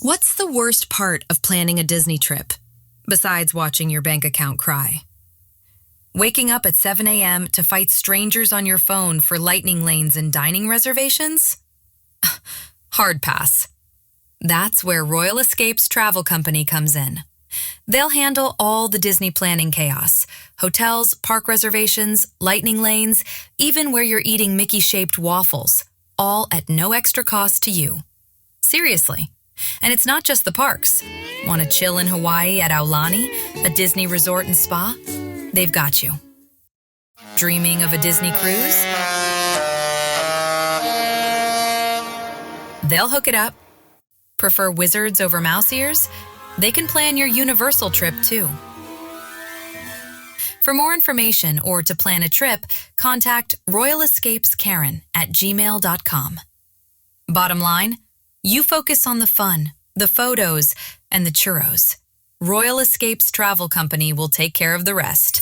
What's the worst part of planning a Disney trip, besides watching your bank account cry? Waking up at 7 a.m. to fight strangers on your phone for lightning lanes and dining reservations? Hard pass. That's where Royal Escapes Travel Company comes in. They'll handle all the Disney planning chaos. Hotels, park reservations, lightning lanes, even where you're eating Mickey-shaped waffles, all at no extra cost to you. Seriously. And it's not just the parks. Want to chill in Hawaii at Aulani, a Disney resort and spa? They've got you. Dreaming of a Disney cruise? They'll hook it up. Prefer wizards over mouse ears? They can plan your Universal trip too. For more information or to plan a trip, contact Royal Escapes Karen at gmail.com. Bottom line, you focus on the fun, the photos, and the churros. Royal Escapes Travel Company will take care of the rest.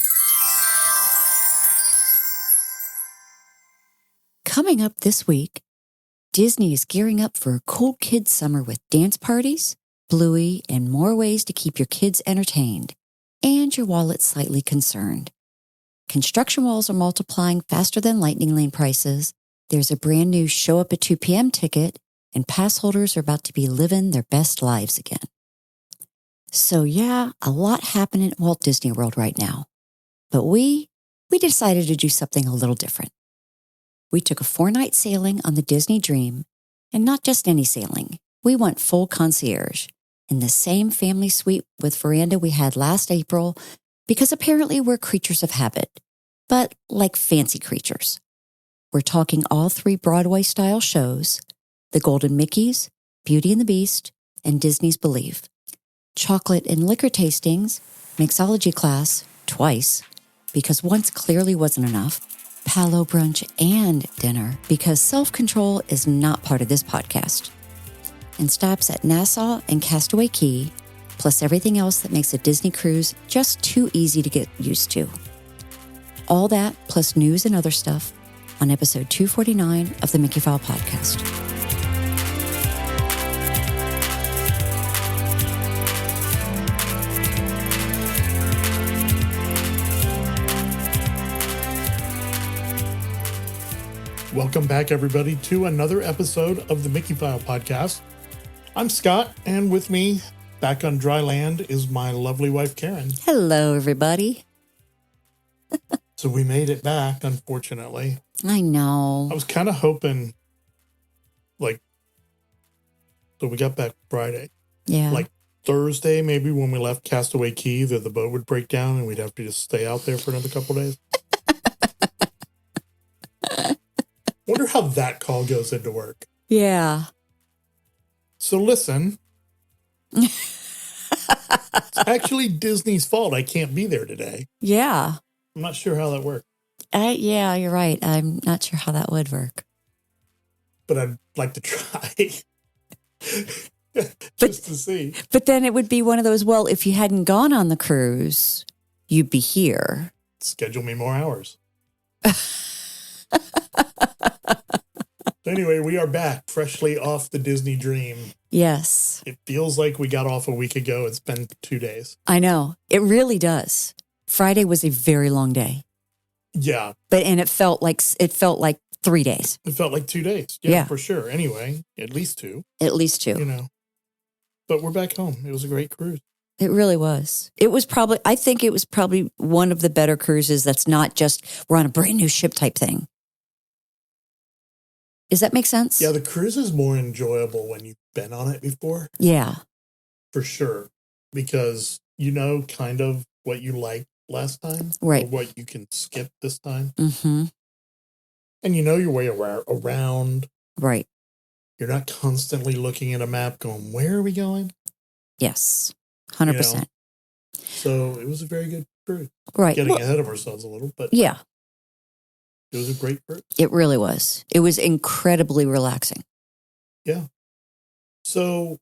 Coming up this week, Disney is gearing up for a cool kids' summer with dance parties, Bluey, and more ways to keep your kids entertained and your wallet slightly concerned. Construction walls are multiplying faster than lightning lane prices. There's a brand new show up at 2 p.m. ticket, and pass holders are about to be living their best lives again. So yeah, a lot happening at Walt Disney World right now. But we decided to do something a little different. We took a 4-night sailing on the Disney Dream, and not just any sailing. We went full concierge in the same family suite with Verandah we had last April, because apparently we're creatures of habit, but like fancy creatures. We're talking all 3 Broadway-style shows, The Golden Mickeys, Beauty and the Beast, and Disney's Believe. Chocolate and liquor tastings, Mixology Class, twice, because once clearly wasn't enough, Palo, Brunch, and dinner, because self-control is not part of this podcast. And stops at Nassau and Castaway Cay, plus everything else that makes a Disney cruise just too easy to get used to. All that, plus news and other stuff, on episode 249 of the Mickeyphile Podcast. Welcome back, everybody, to another episode of the Mickeyphile Podcast. I'm Scott, and with me, back on dry land, is my lovely wife, Karen. Hello, everybody. So we made it back, unfortunately. I know. I was kind of hoping, so we got back Friday. Yeah. Thursday, maybe when we left Castaway Cay, that the boat would break down and we'd have to just stay out there for another couple days. Wonder how that call goes into work. Yeah. So listen, it's actually Disney's fault I can't be there today. Yeah. I'm not sure how that worked. Yeah, you're right. I'm not sure how that would work. But I'd like to try just to see. But then it would be one of those, well, if you hadn't gone on the cruise, you'd be here. Schedule me more hours. Anyway, we are back freshly off the Disney Dream. Yes. It feels like we got off a week ago. It's been 2 days. I know. It really does. Friday was a very long day. Yeah. And it felt like 3 days. It felt like 2 days. Yeah, for sure. Anyway, at least 2. At least 2. But we're back home. It was a great cruise. It really was. I think it was probably one of the better cruises that's not just we're on a brand new ship type thing. Does that make sense? Yeah, the cruise is more enjoyable when you've been on it before. Yeah. For sure. Because you know kind of what you liked last time. Right. Or what you can skip this time. Mm-hmm. And you know your way around. Right. You're not constantly looking at a map going, where are we going? Yes. 100%. So it was a very good cruise. Right. Getting ahead of ourselves a little, but yeah. It was a great cruise. It really was. It was incredibly relaxing. Yeah. So,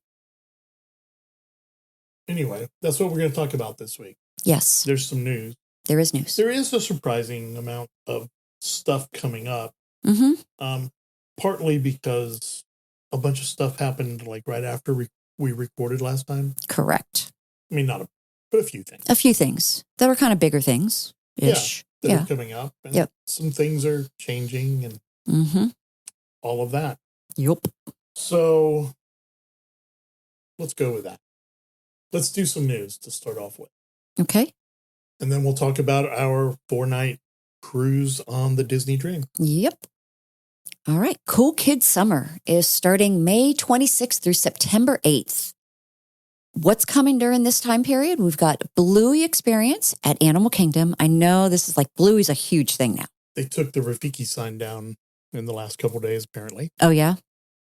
anyway, that's what we're going to talk about this week. Yes. There's some news. There is news. There is a surprising amount of stuff coming up. Mm-hmm. Partly because a bunch of stuff happened right after we recorded last time. Correct. I mean, but a few things. A few things that are kind of bigger things-ish. That are coming up. And some things are changing and all of that. Yep. So let's go with that. Let's do some news to start off with. Okay. And then we'll talk about our 4-night cruise on the Disney Dream. Yep. All right. Cool Kids Summer is starting May 26th through September 8th. What's coming during this time period? We've got Bluey Experience at Animal Kingdom. I know this is like Bluey's a huge thing now. They took the Rafiki sign down in the last couple of days, apparently. Oh, yeah?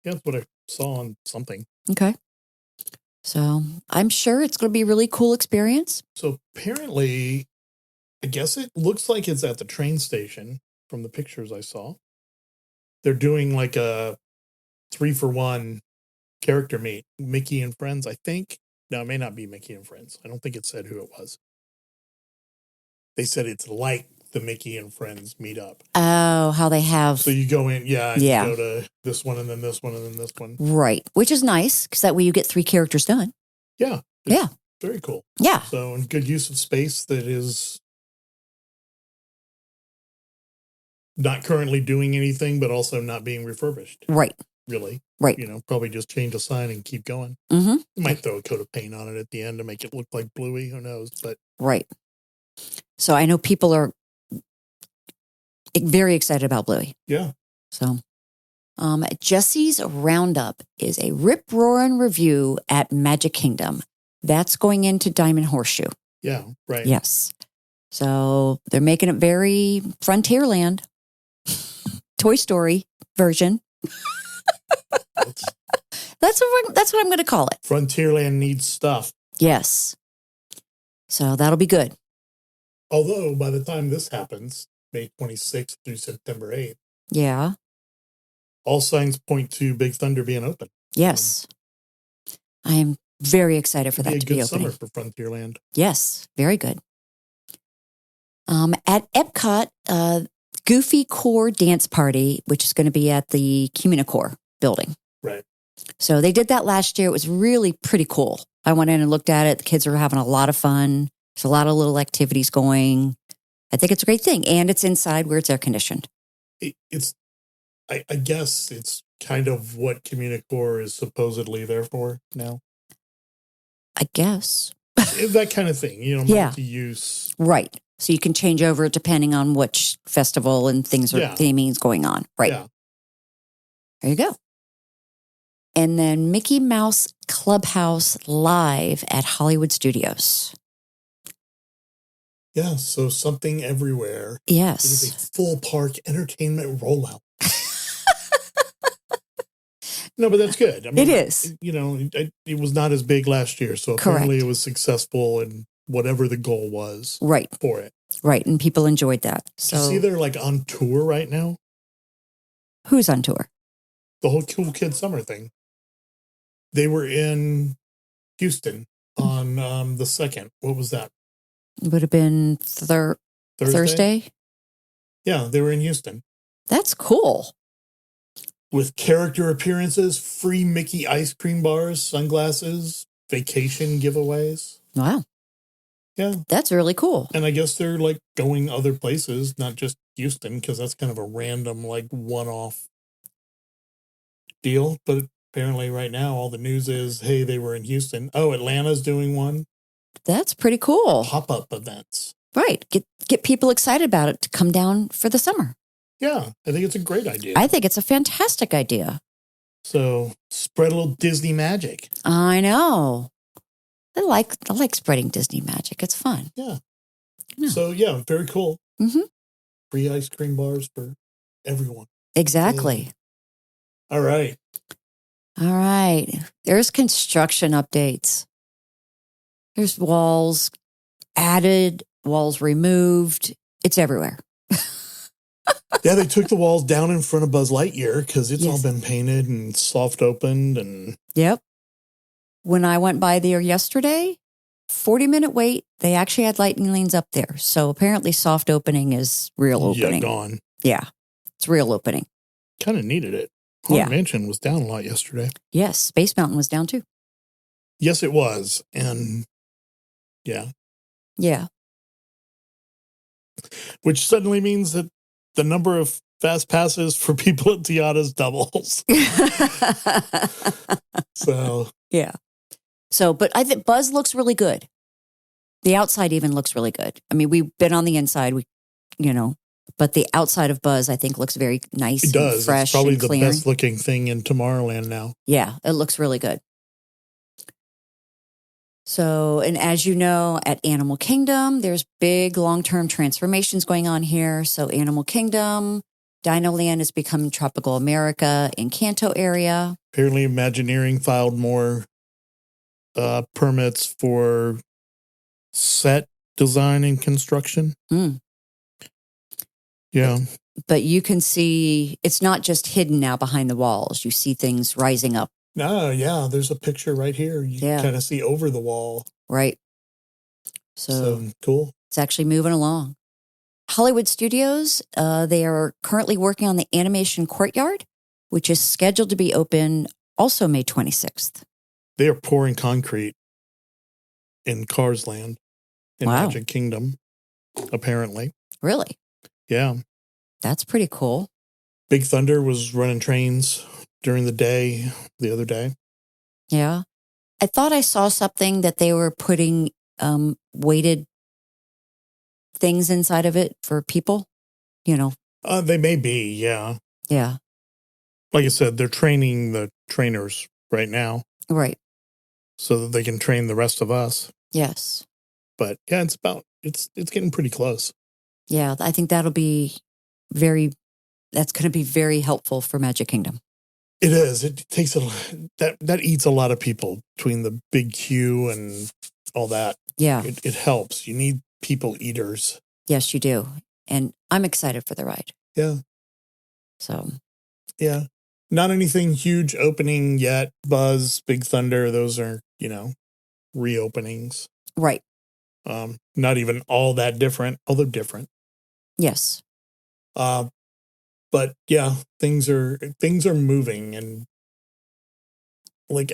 Yeah, that's what I saw on something. Okay. So I'm sure it's going to be a really cool experience. So apparently, I guess it looks like it's at the train station from the pictures I saw. They're doing like a 3-for-1 character meet. Mickey and Friends, I think. No, it may not be Mickey and Friends. I don't think it said who it was. They said it's like the Mickey and Friends meetup. Oh, how they have. So you go in, you go to this one and then this one and then this one. Right. Which is nice because that way you get 3 characters done. Yeah. Yeah. Very cool. Yeah. So, and good use of space that is not currently doing anything, but also not being refurbished. Right. Really. Right. Probably just change a sign and keep going. Mm-hmm. You might throw a coat of paint on it at the end to make it look like Bluey. Who knows? But right. So I know people are very excited about Bluey. Yeah. So Jesse's Roundup is a rip-roaring review at Magic Kingdom. That's going into Diamond Horseshoe. Yeah, right. Yes. So they're making it very Frontierland. Toy Story version. That's what I'm going to call it. Frontierland needs stuff. Yes. So that'll be good. Although by the time this happens, May 26th through September 8th, yeah, all signs point to Big Thunder being open. Yes. I am very excited for that to be opening. Summer for Frontierland. Yes, very good. At Epcot, Goofy Core Dance Party, which is going to be at the Communicore building. Right. So they did that last year. It was really pretty cool. I went in and looked at it. The kids are having a lot of fun. There's a lot of little activities going. I think it's a great thing. And it's inside where it's air conditioned. I guess it's kind of what Communicore is supposedly there for now. I guess. That kind of thing, multi-use. Right. So you can change over depending on which festival and things or theming's going on. Right. Yeah. There you go. And then Mickey Mouse Clubhouse Live at Hollywood Studios. Yeah, so something everywhere. Yes. It is a full park entertainment rollout. No, but that's good. I mean, it is. It was not as big last year, so apparently it was successful in whatever the goal was for it. Right, and people enjoyed that. So, you see they're like on tour right now? Who's on tour? The whole Cool Kid Summer thing. They were in Houston on the 2nd. What was that? It would have been Thursday? Yeah, they were in Houston. That's cool. With character appearances, free Mickey ice cream bars, sunglasses, vacation giveaways. Wow. Yeah. That's really cool. And I guess they're like going other places, not just Houston, because that's kind of a random, like, one-off deal. But apparently right now, all the news is, hey, they were in Houston. Oh, Atlanta's doing one. That's pretty cool. Pop-up events. Right. Get people excited about it to come down for the summer. Yeah, I think it's a great idea. I think it's a fantastic idea. So spread a little Disney magic. I know. I like spreading Disney magic. It's fun. Yeah. So yeah, very cool. Mm-hmm. Free ice cream bars for everyone. Exactly. All right. There's construction updates. There's walls added, walls removed. It's everywhere. Yeah, they took the walls down in front of Buzz Lightyear because it's all been painted and soft opened and. Yep. When I went by there yesterday, 40-minute wait. They actually had lightning lanes up there. So apparently soft opening is real opening. Yeah, gone. Yeah, it's real opening. Kind of needed it. Haunted Mansion was down a lot yesterday. Yes, Space Mountain was down too. Yes, it was. And yeah. Yeah. Which suddenly means that the number of fast passes for people at Tiana's doubles. So. Yeah. So, but I think Buzz looks really good. The outside even looks really good. I mean, we've been on the inside, but the outside of Buzz, I think, looks very nice. It does. And fresh. It's probably and the clean. best looking thing in Tomorrowland now. Yeah, it looks really good. So, and as you know, at Animal Kingdom, there's big long-term transformations going on here. So Animal Kingdom, Dino Land is becoming Tropical America in Kanto area. Apparently Imagineering filed more permits for set design and construction. Yeah. But you can see it's not just hidden now behind the walls. You see things rising up. No, yeah, there's a picture right here. You can kind of see over the wall. Right. So cool. It's actually moving along. Hollywood Studios, they are currently working on the animation courtyard, which is scheduled to be open also May 26th. They are pouring concrete in Cars Land in Magic Kingdom, apparently. Really? Yeah. That's pretty cool. Big Thunder was running trains during the day the other day. Yeah. I thought I saw something that they were putting weighted things inside of it for people, They may be, yeah. Yeah. Like I said, they're training the trainers right now. Right. So that they can train the rest of us. Yes. But yeah, it's getting pretty close. Yeah, I think that's going to be very helpful for Magic Kingdom. It is. It takes that eats a lot of people between the big queue and all that. Yeah. It helps. You need people eaters. Yes, you do. And I'm excited for the ride. Yeah. So. Yeah. Not anything huge opening yet. Buzz, Big Thunder, those are, reopenings. Right. Not even all that different, although different. Yes. But yeah, things are moving and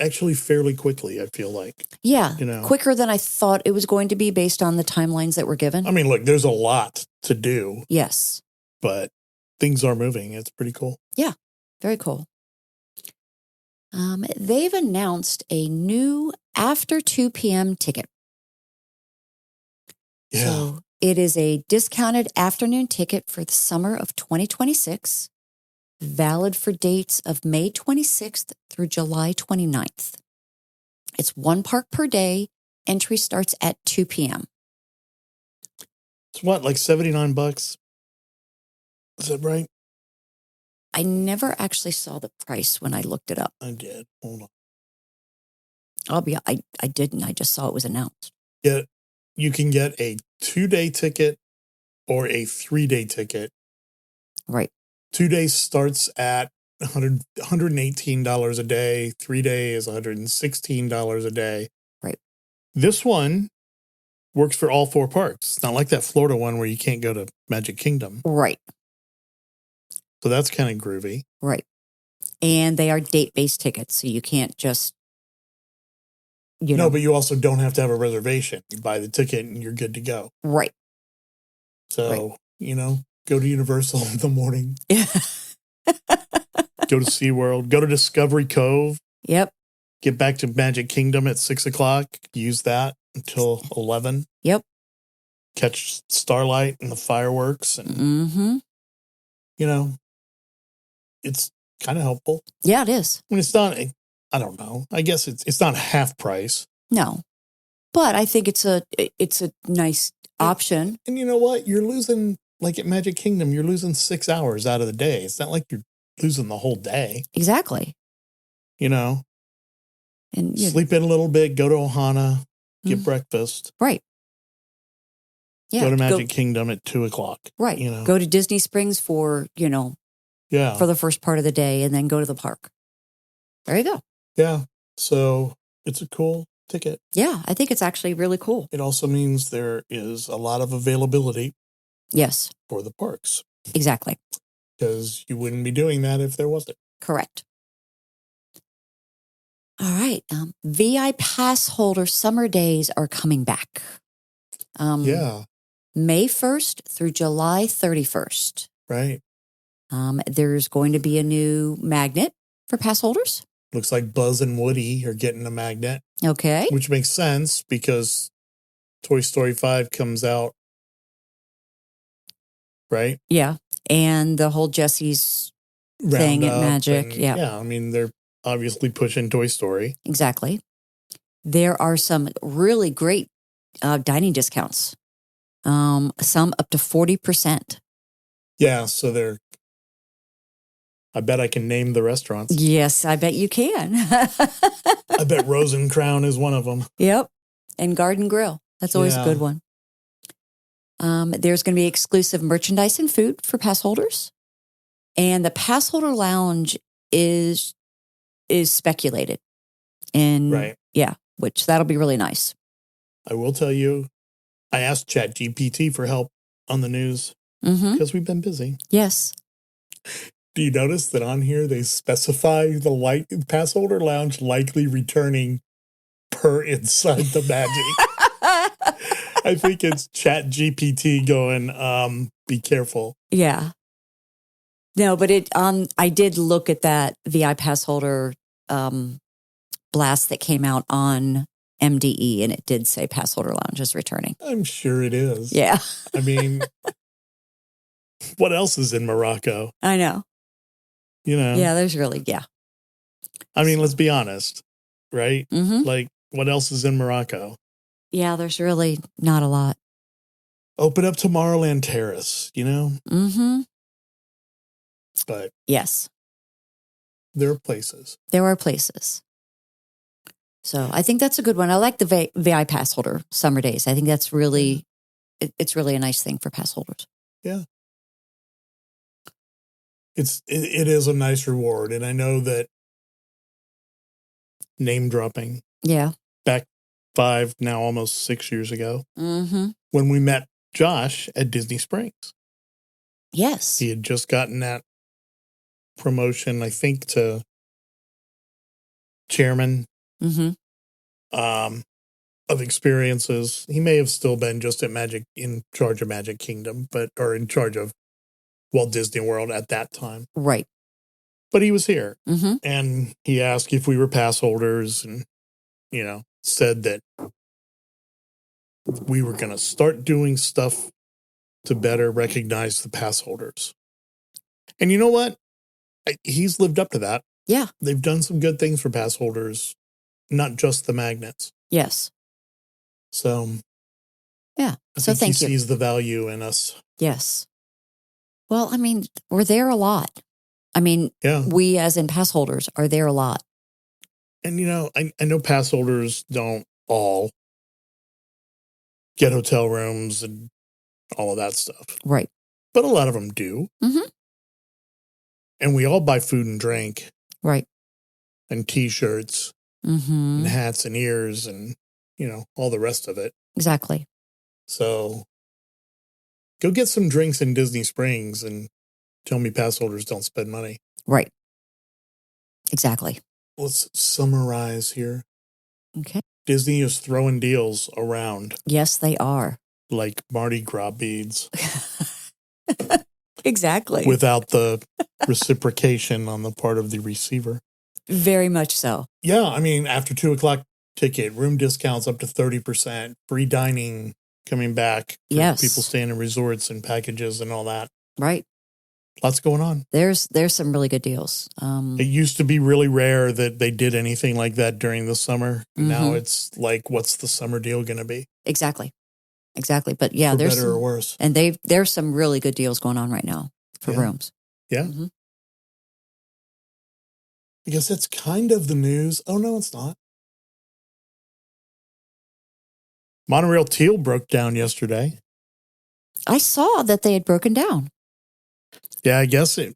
actually fairly quickly, I feel like. Yeah. Quicker than I thought it was going to be based on the timelines that were given. I mean, look, there's a lot to do. Yes. But things are moving. It's pretty cool. Yeah. Very cool. They've announced a new after 2 p.m. ticket. Yeah. So it is a discounted afternoon ticket for the summer of 2026, valid for dates of May 26th through July 29th. It's one park per day. Entry starts at 2 p.m. It's what, like $79? Is that right? I never actually saw the price when I looked it up. I did. Hold on. I didn't. I just saw it was announced. Yeah, you can get a 2-day ticket or a 3-day ticket. Right. 2 days starts at $118 a day. 3 days, $116 a day. Right. This one works for all 4 parks. It's not like that Florida one where you can't go to Magic Kingdom. Right. So that's kind of groovy. Right. And they are date-based tickets, so you can't just, No, but you also don't have to have a reservation. You buy the ticket and you're good to go. Right. So, go to Universal in the morning. Yeah. Go to SeaWorld. Go to Discovery Cove. Yep. Get back to Magic Kingdom at 6 o'clock. Use that until 11. Yep. Catch Starlight and the fireworks. And, mm-hmm. It's kind of helpful. Yeah, it is. I mean, it's not, I don't know. I guess it's not half price. No. But I think it's a nice option. And you know what? You're losing, like at Magic Kingdom, you're losing 6 hours out of the day. It's not like you're losing the whole day. Exactly. And sleep in a little bit, go to Ohana, get breakfast. Right. Yeah. Go to Magic Kingdom at 2 o'clock. Right. Go to Disney Springs for, for the first part of the day and then go to the park. There you go. Yeah. So it's a cool ticket. Yeah. I think it's actually really cool. It also means there is a lot of availability. Yes. For the parks. Exactly. Because you wouldn't be doing that if there wasn't. Correct. All right. VI pass holder summer days are coming back. Yeah. May 1st through July 31st. Right. There's going to be a new magnet for pass holders. Looks like Buzz and Woody are getting a magnet. Okay. Which makes sense because Toy Story 5 comes out. Right? Yeah. And the whole Jesse's thing at Magic. Yeah. Yeah. I mean, they're obviously pushing Toy Story. Exactly. There are some really great dining discounts. Some up to 40%. Yeah. So I bet I can name the restaurants. Yes, I bet you can. I bet Rose and Crown is one of them. Yep. And Garden Grill. That's always a good one. There's going to be exclusive merchandise and food for pass holders. And the pass holder lounge is speculated. And right. Yeah, which that'll be really nice. I will tell you, I asked ChatGPT for help on the news because we've been busy. Yes. Do you notice that on here they specify the pass holder lounge likely returning per Inside the Magic? I think it's ChatGPT going, be careful. Yeah. No, but I did look at that VI pass holder blast that came out on MDE, and it did say pass holder lounge is returning. I'm sure it is. Yeah. I mean, what else is in Morocco? I know. You know? Yeah, there's really, yeah. I mean, let's be honest, right? Mm-hmm. Like, what else is in Morocco? Yeah, there's really not a lot. Open up Tomorrowland Terrace, you know? Mm-hmm. But yes, there are places. There are places. So I think that's a good one. I like the VI pass holder summer days. I think that's really, it's really a nice thing for pass holders. Yeah. It is a nice reward. And I know that name dropping. Yeah. Back 5, now almost 6 years ago. Mm-hmm. When we met Josh at Disney Springs. Yes. He had just gotten that promotion, I think, to chairman of experiences. He may have still been just at in charge of Magic Kingdom, or in charge of Walt Disney World at that time. Right. But he was here and he asked if we were pass holders and, said that we were going to start doing stuff to better recognize the pass holders. And you know what? He's lived up to that. Yeah. They've done some good things for pass holders, not just the magnets. Yes. So, yeah. I think he sees the value in us. Yes. Well, I mean, we're there a lot. I mean, we as in pass holders are there a lot. And, I know pass holders don't all get hotel rooms and all of that stuff. Right. But a lot of them do. Mm-hmm. And we all buy food and drink. Right. And T-shirts and hats and ears and, all the rest of it. Exactly. So go get some drinks in Disney Springs and tell me pass holders don't spend money. Right. Exactly. Let's summarize here. Okay. Disney is throwing deals around. Yes, they are. Like Mardi Gras beads. Exactly. Without the reciprocation on the part of the receiver. Very much so. Yeah, I mean, after 2:00 ticket, room discounts up to 30%, free dining coming back for people staying in resorts and packages and all that. Right. Lots going on. There's some really good deals. It used to be really rare that they did anything like that during the summer. Now it's like, what's the summer deal going to be? Exactly. But yeah, for there's better or worse. And there's some really good deals going on right now for rooms. Yeah. Mm-hmm. I guess that's kind of the news. Oh, no, it's not. Monorail Teal broke down yesterday. I saw that they had broken down. Yeah, I guess it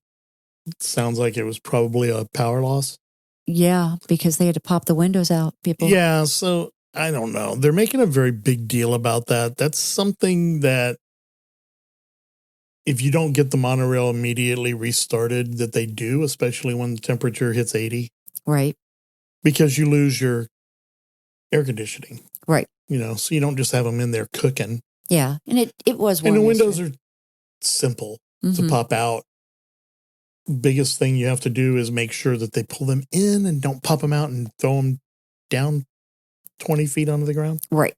sounds like it was probably a power loss. Yeah, because they had to pop the windows out, people. Yeah, so I don't know. They're making a very big deal about that. That's something that if you don't get the monorail immediately restarted, that they do, especially when the temperature hits 80. Right. Because you lose your air conditioning. Right. So you don't just have them in there cooking. Yeah. And it was warm. And the windows are simple to pop out. Biggest thing you have to do is make sure that they pull them in and don't pop them out and throw them down 20 feet onto the ground. Right.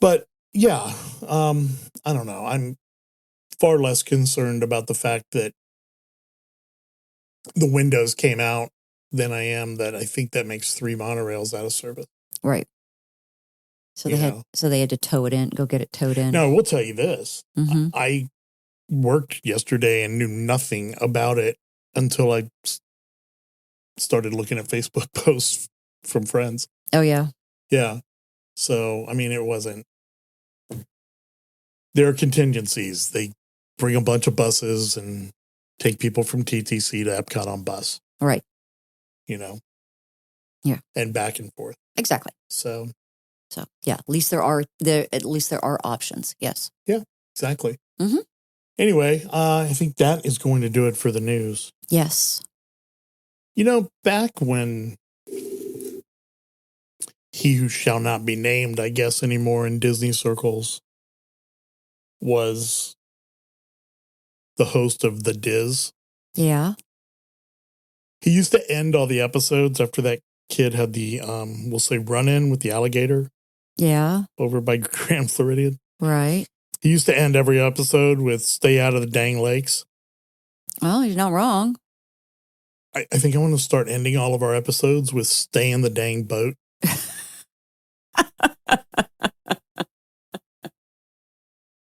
But yeah, I don't know. I'm far less concerned about the fact that the windows came out than I am that I think that makes 3 monorails out of service. Right. So they had to tow it in, go get it towed in. No, we'll tell you this. I worked yesterday and knew nothing about it until I started looking at Facebook posts from friends. Oh, yeah. Yeah. So, I mean, it wasn't. There are contingencies. They bring a bunch of buses and take people from TTC to Epcot on bus. Right. Yeah. And back and forth. Exactly. So yeah, at least there are options. Yes. Yeah, exactly. Mm-hmm. Anyway, I think that is going to do it for the news. Yes. Back when he who shall not be named, I guess, anymore in Disney circles was the host of The Diz. Yeah. He used to end all the episodes after that kid had the, we'll say, run-in with the alligator. Yeah. Over by Grand Floridian. Right. He used to end every episode with "Stay out of the dang lakes." Well, he's not wrong. I think I want to start ending all of our episodes with "Stay in the dang boat."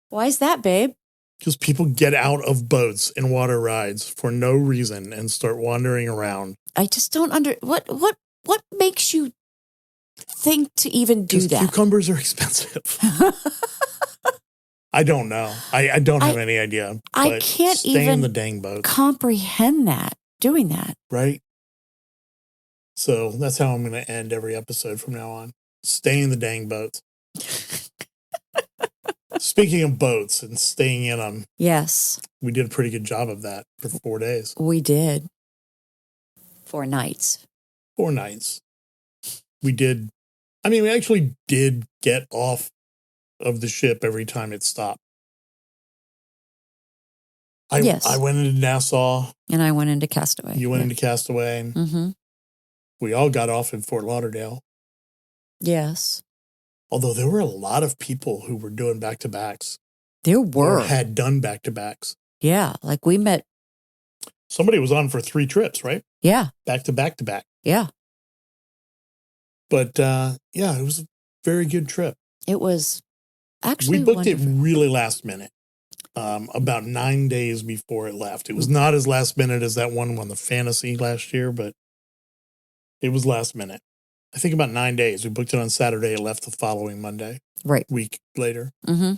Why is that, babe? Because people get out of boats and water rides for no reason and start wandering around. I just don't what makes you think to even do that? Cucumbers are expensive. I don't know. I don't have any idea. I can't stay in the dang boat. Comprehend doing that. Right? So that's how I'm going to end every episode from now on. Stay in the dang boats. Speaking of boats and staying in them. Yes. We did a pretty good job of that for 4 days. We did. 4 nights. 4 nights. We actually did get off of the ship every time it stopped. Yes. I went into Nassau. And I went into Castaway. You went into Castaway. Mm-hmm. We all got off in Fort Lauderdale. Yes. Although there were a lot of people who were doing back-to-backs. There were. Or had done back-to-backs. Yeah. Like we met. Somebody was on for 3 trips, right? Yeah. Back-to-back-to-back. Yeah. But, it was a very good trip. It was actually We booked wonderful. it really last minute. About 9 days before it left. It was not as last minute as that one won the Fantasy last year, but it was last minute. I think about 9 days. We booked it on Saturday. It left the following Monday. Right. Week later. Mm-hmm.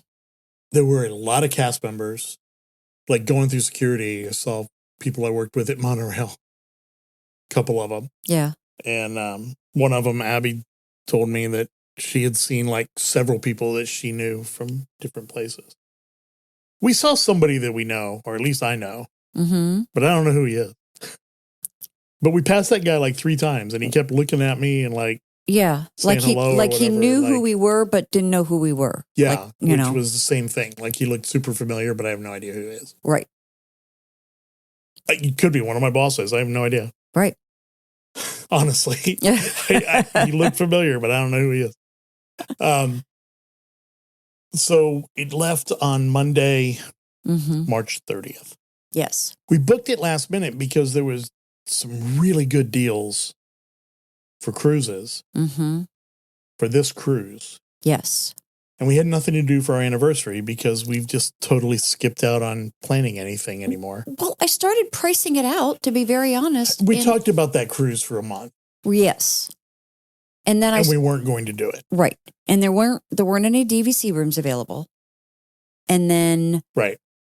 There were a lot of cast members. Like going through security, I saw people I worked with at Monorail. A couple of them. Yeah. And one of them, Abby, told me that she had seen like several people that she knew from different places. We saw somebody that we know, or at least I know, but I don't know who he is. But we passed that guy like 3 times, and he kept looking at me and like, like he hello like he knew like, who we were, but didn't know who we were. Yeah, like, which was the same thing. Like he looked super familiar, but I have no idea who he is. Right. He could be one of my bosses. I have no idea. Right. Honestly, he looked familiar, but I don't know who he is. So it left on Monday, March 30th. Yes. We booked it last minute because there was some really good deals for cruises for this cruise. Yes. And we had nothing to do for our anniversary because we've just totally skipped out on planning anything anymore. Well, I started pricing it out, to be very honest. We talked about that cruise for a month. Yes. And then we weren't going to do it. Right. And there weren't any DVC rooms available. And then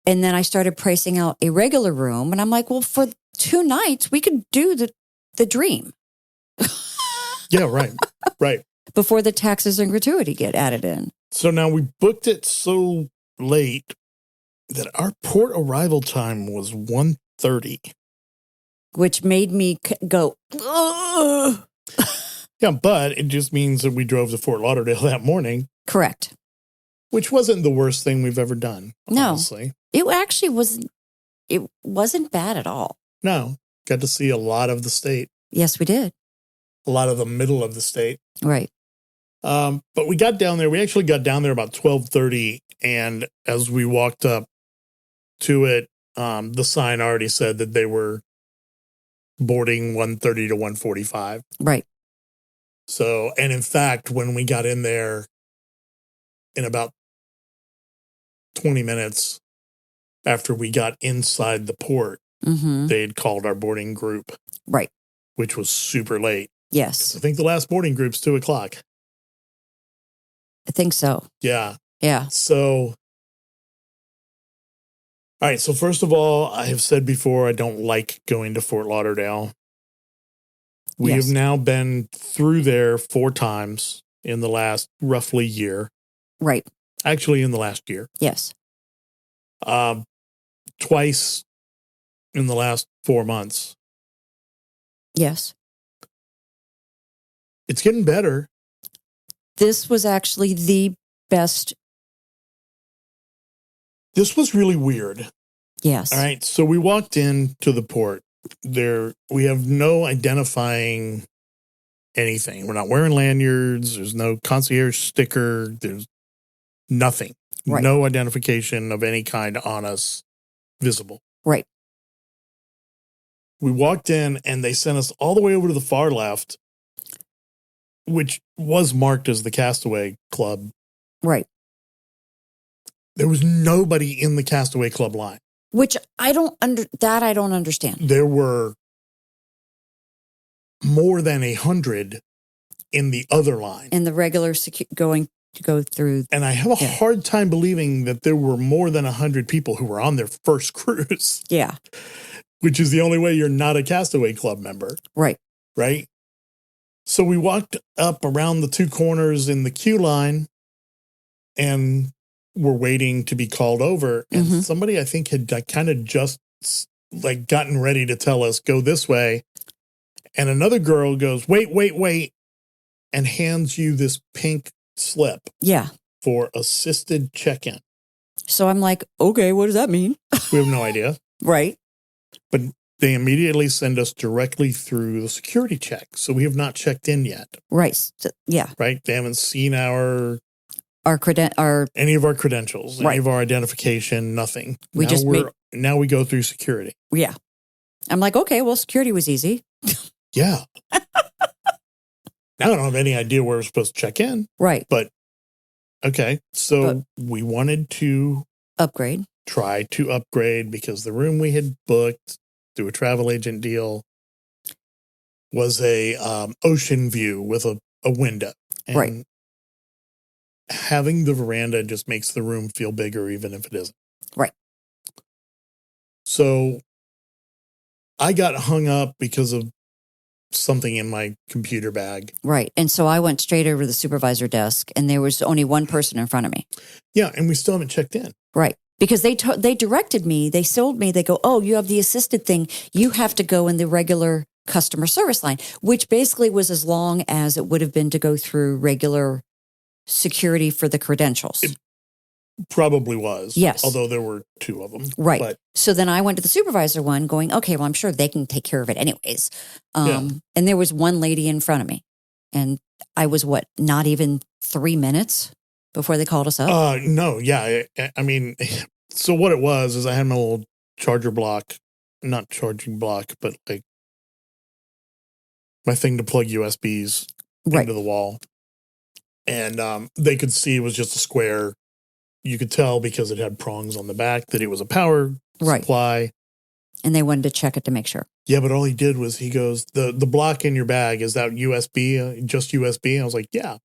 And then I started pricing out a regular room, and I'm like, well, for 2 nights we could do the dream. Yeah, right. Right. Before the taxes and gratuity get added in. So now we booked it so late that our port arrival time was 1:30. which made me go, ugh. Yeah, but it just means that we drove to Fort Lauderdale that morning. Correct. Which wasn't the worst thing we've ever done, honestly. No, it actually wasn't. It wasn't bad at all. No, got to see a lot of the state. Yes, we did. A lot of the middle of the state. Right. But we got down there. We actually got down there about 12:30, and as we walked up to it, the sign already said that they were boarding 1:30 to 1:45. Right. So, and in fact, when we got in there in about 20 minutes after we got inside the port, they had called our boarding group. Right. Which was super late. Yes. I think the last boarding group's 2:00. I think so. Yeah. Yeah. So, all right. So first of all, I have said before, I don't like going to Fort Lauderdale. We have now been through there 4 times in the last roughly year. Right. Actually, in the last year. Yes. Twice in the last 4 months. Yes. It's getting better. This was actually the best. This was really weird. Yes. All right. So we walked into the port. We have no identifying anything. We're not wearing lanyards. There's no concierge sticker. There's nothing. Right. No identification of any kind on us visible. Right. We walked in and they sent us all the way over to the far left, which was marked as the Castaway Club. Right. There was nobody in the Castaway Club line. Which I don't understand. There were more than 100 in the other line. In the regular going to go through. And I have a hard time believing that there were more than 100 people who were on their first cruise. Yeah. Which is the only way you're not a Castaway Club member. Right. Right? So we walked up around the 2 corners in the queue line and were waiting to be called over. And somebody, I think, had kind of just like gotten ready to tell us, go this way. And another girl goes, wait, and hands you this pink slip. Yeah. For assisted check-in. So I'm like, okay, what does that mean? We have no idea. Right. But they immediately send us directly through the security check. So we have not checked in yet. Right. So, yeah. Right. They haven't seen any of our credentials, any of our identification, nothing. Now we go through security. Yeah. I'm like, okay, well, security was easy. Yeah. Now I don't have any idea where we're supposed to check in. Right. But okay. So we wanted to try to upgrade because the room we had booked through a travel agent deal was a ocean view with a window. And right. Having the veranda just makes the room feel bigger, even if it isn't. Right. So I got hung up because of something in my computer bag. Right. And so I went straight over to the supervisor desk and there was only one person in front of me. Yeah. And we still haven't checked in. Right. Because they directed me, they sold me, they go, oh, you have the assisted thing. You have to go in the regular customer service line, which basically was as long as it would have been to go through regular security for the credentials. It probably was. Yes. Although there were 2 of them. Right. But so then I went to the supervisor one going, okay, well, I'm sure they can take care of it anyways. And there was one lady in front of me. And I was, not even 3 minutes before they called us up? No. Yeah. I mean, so what it was is I had my little charger block, not charging block, but like my thing to plug USBs into the wall. And they could see it was just a square. You could tell because it had prongs on the back that it was a power supply. And they wanted to check it to make sure. Yeah, but all he did was he goes, the block in your bag, is that USB, just USB? And I was like, yeah.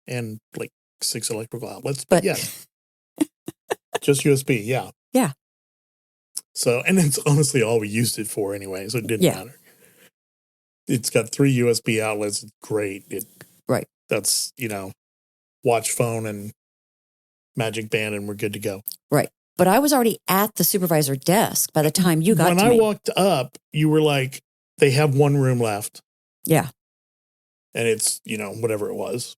And like 6 electrical outlets, but yeah. Just USB, yeah. Yeah. So, and it's honestly all we used it for anyway, so it didn't matter. It's got 3 USB outlets. It's great. Right. That's, watch phone and Magic Band, and we're good to go. Right. But I was already at the supervisor desk by the time you got when to I me. walked up, you were like, they have one room left. Yeah. And it's, whatever it was.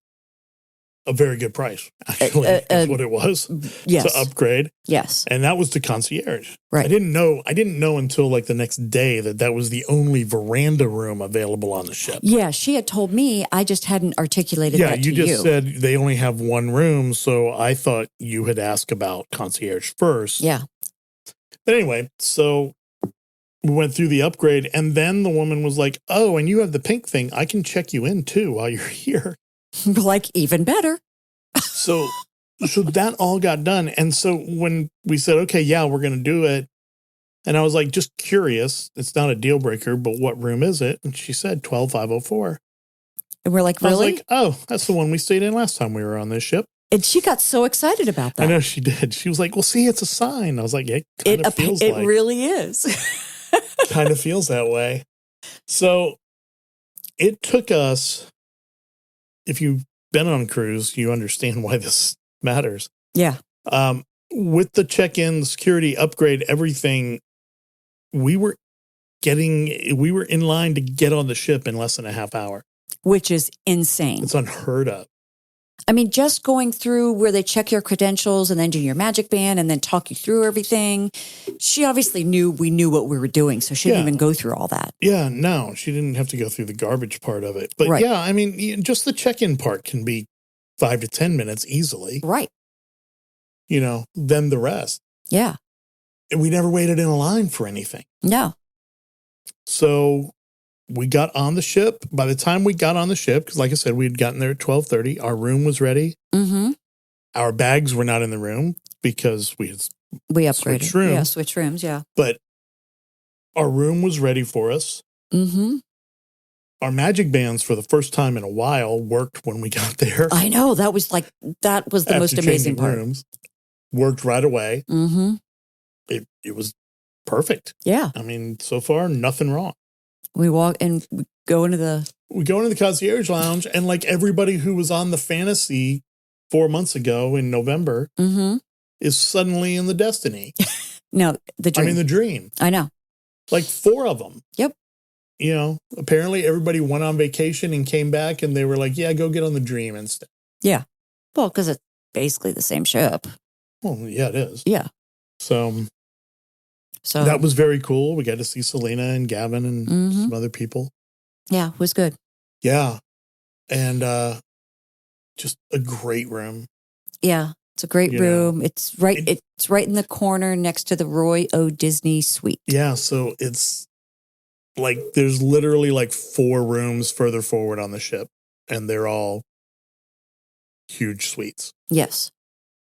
A very good price, actually, is what it was. Yes. To upgrade. Yes. And that was the concierge. Right. I didn't know until like the next day that was the only veranda room available on the ship. Yeah, she had told me. I just hadn't articulated that to you. Yeah, you just said they only have one room, so I thought you had asked about concierge first. Yeah. But anyway, so we went through the upgrade, and then the woman was like, oh, and you have the pink thing. I can check you in, too, while you're here. Like, even better. So that all got done. And so when we said, okay, yeah, we're going to do it. And I was like, just curious. It's not a deal breaker, but what room is it? And she said 12504. And we're like, really? I was like, oh, that's the one we stayed in last time we were on this ship. And she got so excited about that. I know she did. She was like, well, see, it's a sign. I was like, it kind of feels it like. It really is. Kind of feels that way. So it took us, if you've been on a cruise, you understand why this matters. Yeah. With the check-in, the security upgrade, everything, we were in line to get on the ship in less than a half hour. Which is insane. It's unheard of. I mean, just going through where they check your credentials and then do your magic band and then talk you through everything. She obviously knew we knew what we were doing, so she didn't even go through all that. Yeah, no, she didn't have to go through the garbage part of it. But yeah, I mean, just the check-in part can be 5 to 10 minutes easily. Right. Then the rest. Yeah. And we never waited in a line for anything. No. So we got on the ship. By the time we got on the ship, because like I said, we had gotten there at 12:30. Our room was ready. Mm-hmm. Our bags were not in the room because we upgraded. Switched rooms. Yeah, switch rooms, yeah. But our room was ready for us. Mm-hmm. Our magic bands for the first time in a while worked when we got there. I know. That was the most amazing part. Rooms, worked right away. Mm-hmm. It was perfect. Yeah. I mean, so far, nothing wrong. We walk and we go into the concierge lounge, and like everybody who was on the Fantasy 4 months ago in November is suddenly in the Destiny. No, the Dream. I mean, the Dream. I know. Like 4 of them. Yep. Apparently everybody went on vacation and came back, and they were like, yeah, go get on the Dream instead. Yeah. Well, because it's basically the same ship. Well, yeah, it is. Yeah. So that was very cool. We got to see Selena and Gavin and some other people. Yeah, it was good. Yeah. And just a great room. Yeah, it's a great room. It's right in the corner next to the Roy O. Disney Suite. Yeah, so it's like there's literally like 4 rooms further forward on the ship, and they're all huge suites. Yes.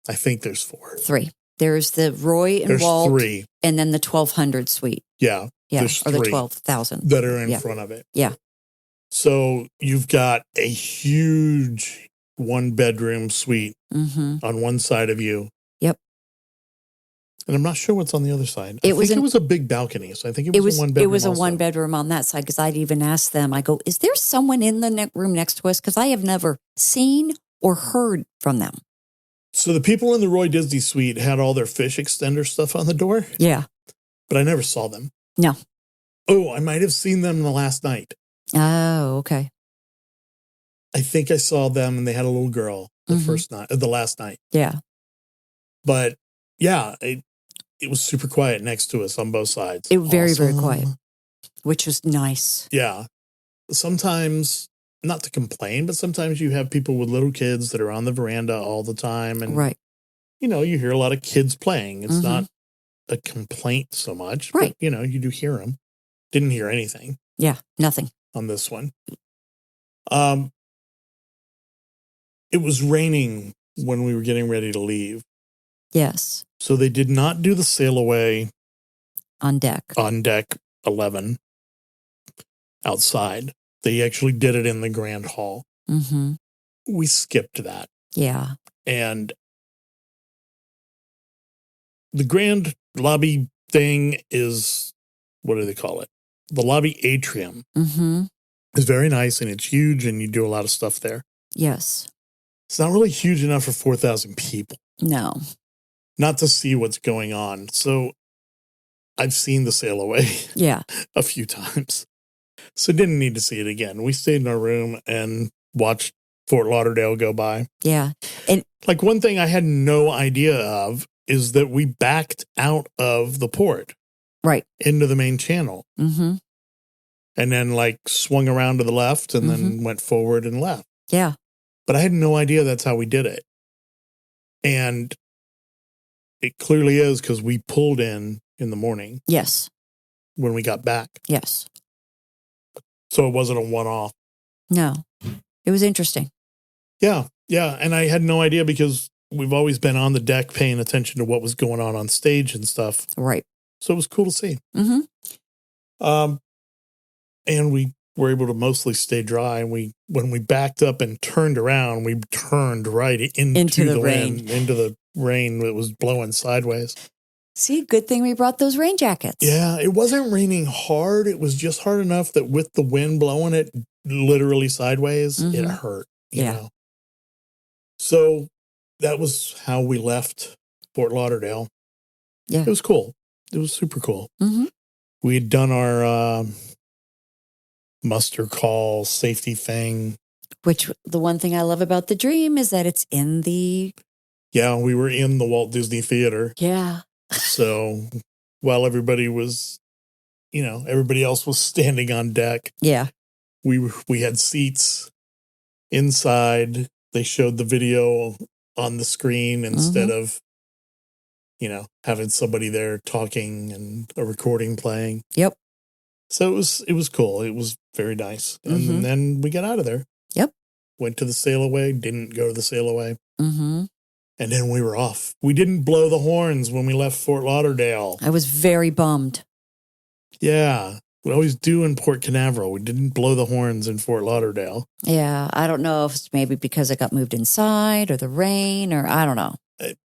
I think there's 4. 3. There's the Roy and Walt. 3. And then the 1200 suite. Yeah. Yeah. Or the 12,000. That are in front of it. Yeah. So you've got a huge 1-bedroom suite on one side of you. Yep. And I'm not sure what's on the other side. I think it was a big balcony. So I think it was a 1-bedroom. It was a 1-bedroom on that side because I'd even asked them, I go, is there someone in the room next to us? Because I have never seen or heard from them. So the people in the Roy Disney Suite had all their fish extender stuff on the door. Yeah. But I never saw them. No. Oh, I might have seen them the last night. Oh, okay. I think I saw them and they had a little girl the last night. Yeah. But yeah, it was super quiet next to us on both sides. It was very, very quiet, which was nice. Yeah. Sometimes, not to complain, but sometimes you have people with little kids that are on the veranda all the time. And, you hear a lot of kids playing. It's not a complaint so much. Right. But, you do hear them. Didn't hear anything. Yeah, nothing. On this one. It was raining when we were getting ready to leave. Yes. So they did not do the sail away on deck 11 outside. They actually did it in the Grand Hall. Mm-hmm. We skipped that. Yeah. And the grand lobby thing is, what do they call it? The lobby atrium is very nice, and it's huge, and you do a lot of stuff there. Yes. It's not really huge enough for 4,000 people. No. not to see what's going on. So I've seen the sail away Yeah. a few times. So didn't need to see it again. We stayed in our room and watched Fort Lauderdale go by. Yeah. And like one thing I had no idea of is that we backed out of the port. Right. Into the main channel. Mm-hmm. And then like swung around to the left and then went forward and left. Yeah. But I had no idea that's how we did it. And it clearly is because we pulled in the morning. Yes. When we got back. Yes. So it wasn't a one-off. No. It was interesting. Yeah. Yeah. And I had no idea because we've always been on the deck paying attention to what was going on stage and stuff. Right. So it was cool to see. Mm-hmm. And we were able to mostly stay dry. And when we backed up and turned around, we turned right into the rain. Into the rain that was blowing sideways. See, good thing we brought those rain jackets. Yeah, it wasn't raining hard. It was just hard enough that with the wind blowing it literally sideways, it hurt. You know? So that was how we left Fort Lauderdale. Yeah. It was cool. It was super cool. Mm-hmm. We had done our muster call safety thing. Which the one thing I love about the Dream is that it's in the... Yeah, we were in the Walt Disney Theater. Yeah. So while everybody was, everybody else was standing on deck. Yeah. We had seats inside. They showed the video on the screen instead of, having somebody there talking and a recording playing. Yep. So it was cool. It was very nice. And then we got out of there. Yep. Went to the sail away, didn't go to the sail away. Mm-hmm. And then we were off. We didn't blow the horns when we left Fort Lauderdale. I was very bummed. Yeah. We always do in Port Canaveral. We didn't blow the horns in Fort Lauderdale. Yeah. I don't know if it's maybe because it got moved inside or the rain or I don't know.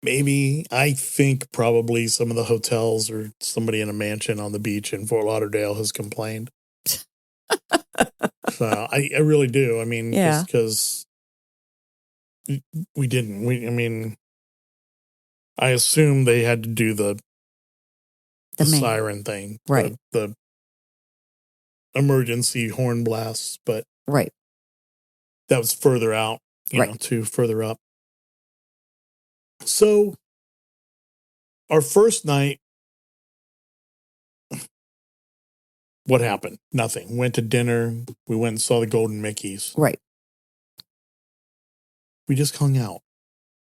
Maybe. I think probably some of the hotels or somebody in a mansion on the beach in Fort Lauderdale has complained. So I really do. I mean, just because we didn't. I assume they had to do the siren thing. Right. The emergency horn blasts, but right. That was further out, to further up. So our first night, what happened? Nothing. Went to dinner. We went and saw the Golden Mickeys. Right. We just hung out,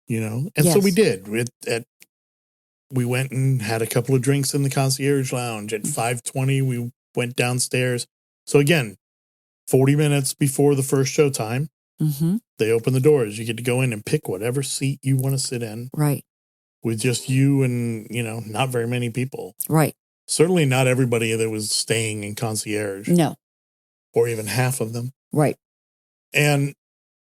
And so we did. We went and had a couple of drinks in the Concierge Lounge. At 5:20, we went downstairs. So again, 40 minutes before the first show time, they open the doors. You get to go in and pick whatever seat you want to sit in. Right. With just you and, not very many people. Right. Certainly not everybody that was staying in Concierge. No. Or even half of them. Right. And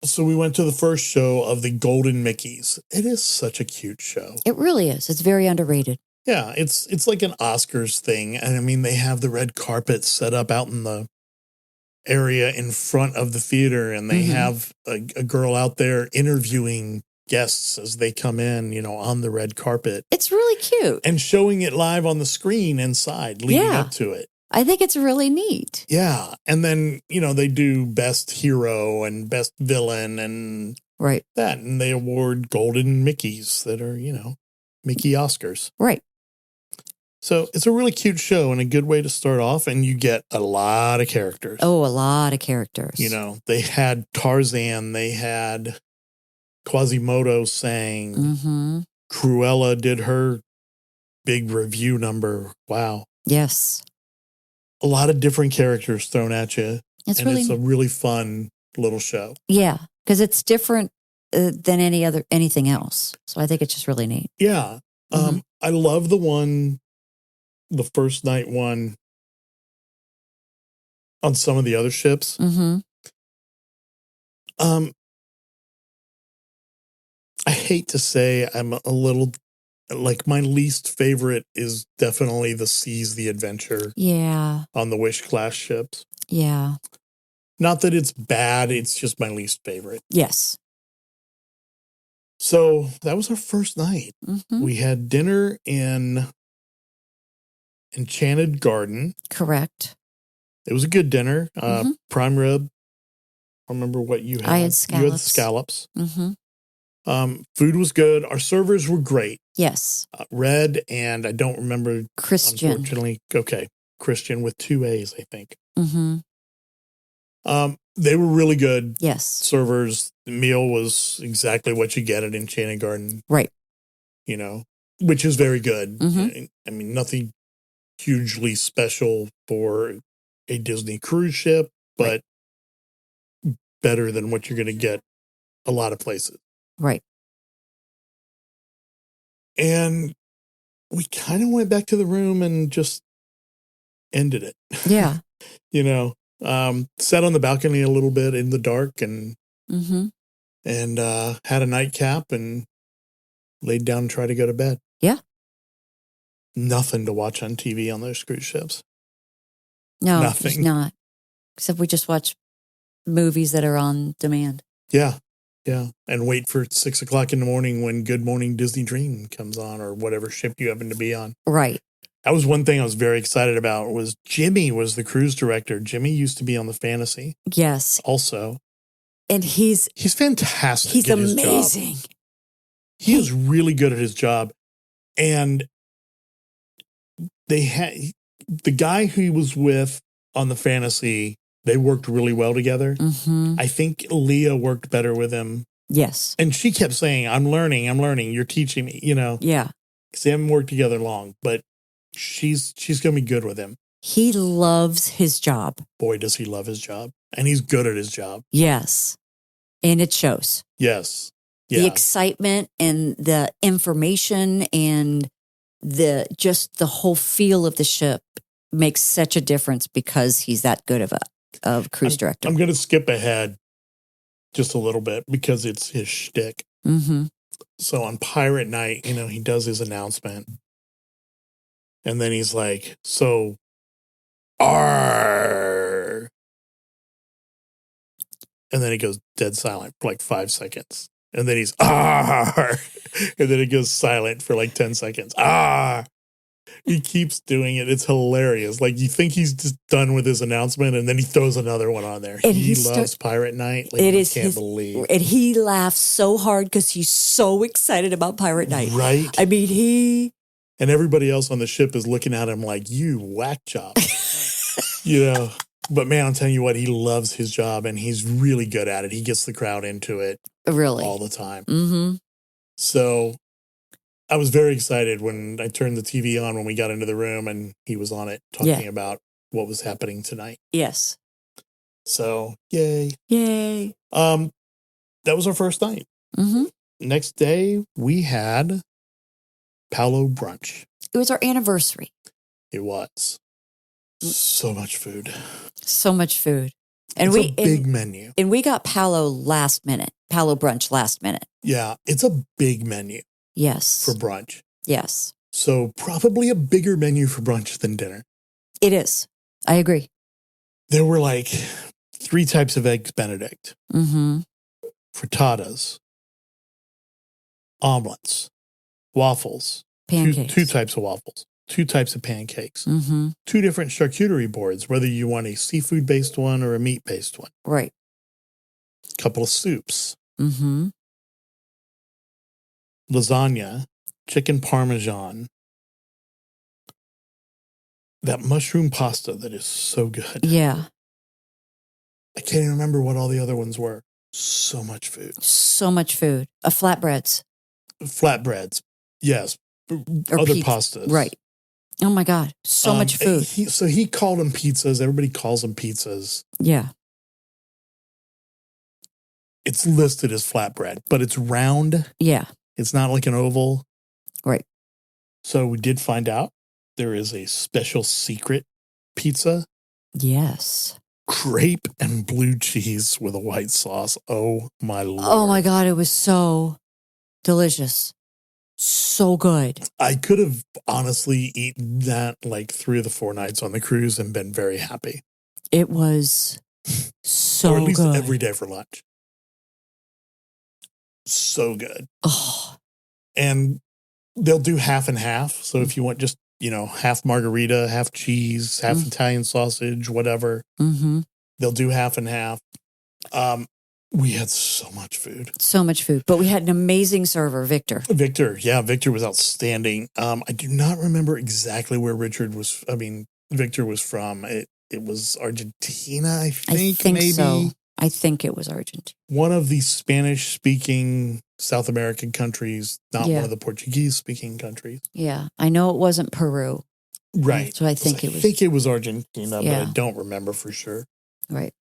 so we went to the first show of the Golden Mickeys. It is such a cute show. It really is. It's very underrated. Yeah, it's like an Oscars thing. And they have the red carpet set up out in the area in front of the theater. And they have a girl out there interviewing guests as they come in, on the red carpet. It's really cute. And showing it live on the screen inside leading up to it. I think it's really neat. Yeah. And then, they do best hero and best villain and that. And they award golden Mickeys that are, Mickey Oscars. Right. So it's a really cute show and a good way to start off. And you get a lot of characters. Oh, a lot of characters. They had Tarzan. They had Quasimodo sang. Cruella did her big review number. Wow. Yes. A lot of different characters thrown at you. It's a really fun little show. Yeah, because it's different than anything else. So I think it's just really neat. Yeah. I love the first night one on some of the other ships. I hate to say I'm a little, like my least favorite is definitely the Seize the Adventure. Yeah. On the Wish class ships. Yeah. Not that it's bad, it's just my least favorite. Yes. So that was our first night. Mm-hmm. We had dinner in Enchanted Garden. Correct. It was a good dinner. Prime rib. I remember what you had. I had scallops. You had scallops. Mm-hmm. Food was good. Our servers were great. Yes. Red and I don't remember. Christian. Unfortunately. Okay. Christian with 2 A's, I think. Mm-hmm. They were really good. Yes. Servers. The meal was exactly what you get at Enchanted Garden. Right. You know, which is very good. Mm-hmm. I mean, nothing hugely special for a Disney cruise ship, but better than what you're going to get a lot of places. Right. And we kind of went back to the room and just ended it. Yeah. You know, sat on the balcony a little bit in the dark and had a nightcap and laid down and tried to go to bed. Yeah. Nothing to watch on TV on those cruise ships. No, Nothing. It's not. Except we just watch movies that are on demand. Yeah. Yeah. And wait for 6 o'clock in the morning when Good Morning Disney Dream comes on or whatever ship you happen to be on. Right. That was one thing I was very excited about was Jimmy was the cruise director. Jimmy used to be on the Fantasy. Yes. Also. And he's fantastic. He's at his amazing. Job. He is really good at his job. And they had the guy who he was with on the Fantasy, they worked really well together. Mm-hmm. I think Leah worked better with him. Yes. And she kept saying, I'm learning. You're teaching me, you know. Yeah. Because they haven't worked together long, but she's going to be good with him. He loves his job. Boy, does he love his job. And he's good at his job. Yes. And it shows. Yes. Yeah. The excitement and the information and the whole feel of the ship makes such a difference because he's that good of a cruise director. I'm going to skip ahead just a little bit because it's his shtick. Mm-hmm. So on Pirate Night, you know, he does his announcement. And then he's like, so, arr. And then he goes dead silent for like 5 seconds. And then he's, arr. And then it goes silent for like 10 seconds. Ah. He keeps doing it. It's hilarious. Like you think he's just done with his announcement and then he throws another one on there. And he loves Pirate Night. Like, I can't believe. And he laughs so hard because he's so excited about Pirate Night. Right. I mean, and everybody else on the ship is looking at him like, you whack job. You know, but man, I'm telling you what, he loves his job and he's really good at it. He gets the crowd into it really all the time. Mm-hmm. So I was very excited when I turned the TV on when we got into the room and he was on it talking about what was happening tonight. Yes. So, yay. Yay. That was our first night. Mm-hmm. Next day, we had Palo brunch. It was our anniversary. It was. So much food. So much food. And it's a big menu. And we got Palo brunch last minute. Yeah, it's a big menu. Yes. For brunch. Yes. So probably a bigger menu for brunch than dinner. It is. I agree. There were like 3 types of eggs Benedict. Mm-hmm. Frittatas. Omelets. Waffles. Pancakes. 2 types of waffles. 2 types of pancakes. Mm-hmm. 2 different charcuterie boards, whether you want a seafood-based one or a meat-based one. Right. A couple of soups. Mm-hmm. Lasagna, chicken parmesan, that mushroom pasta that is so good. Yeah. I can't even remember what all the other ones were. So much food. So much food. Flatbreads. Flatbreads. Yes. Or other pizza. pastas. Right. Oh my God. So much food. He called them pizzas. Everybody calls them pizzas. Yeah. It's listed as flatbread, but it's round. Yeah. It's not like an oval. Right. So we did find out there is a special secret pizza. Yes. Crepe and blue cheese with a white sauce. Oh, my Lord. Oh, my God. It was so delicious. So good. I could have honestly eaten that like 3 of the 4 nights on the cruise and been very happy. It was so good. Or at least every day for lunch. so good. Oh, And they'll do half and half. So if you want just, half margarita, half cheese, half Italian sausage, whatever, they'll do half and half. We had so much food. So much food. But we had an amazing server, Victor. Victor was outstanding. I do not remember exactly where Victor was from. It was Argentina, I think maybe. So. I think it was Argentina. One of the Spanish-speaking South American countries, not one of the Portuguese-speaking countries. Yeah, I know it wasn't Peru. Right. So I think it was. I think it was Argentina, but I don't remember for sure. Right.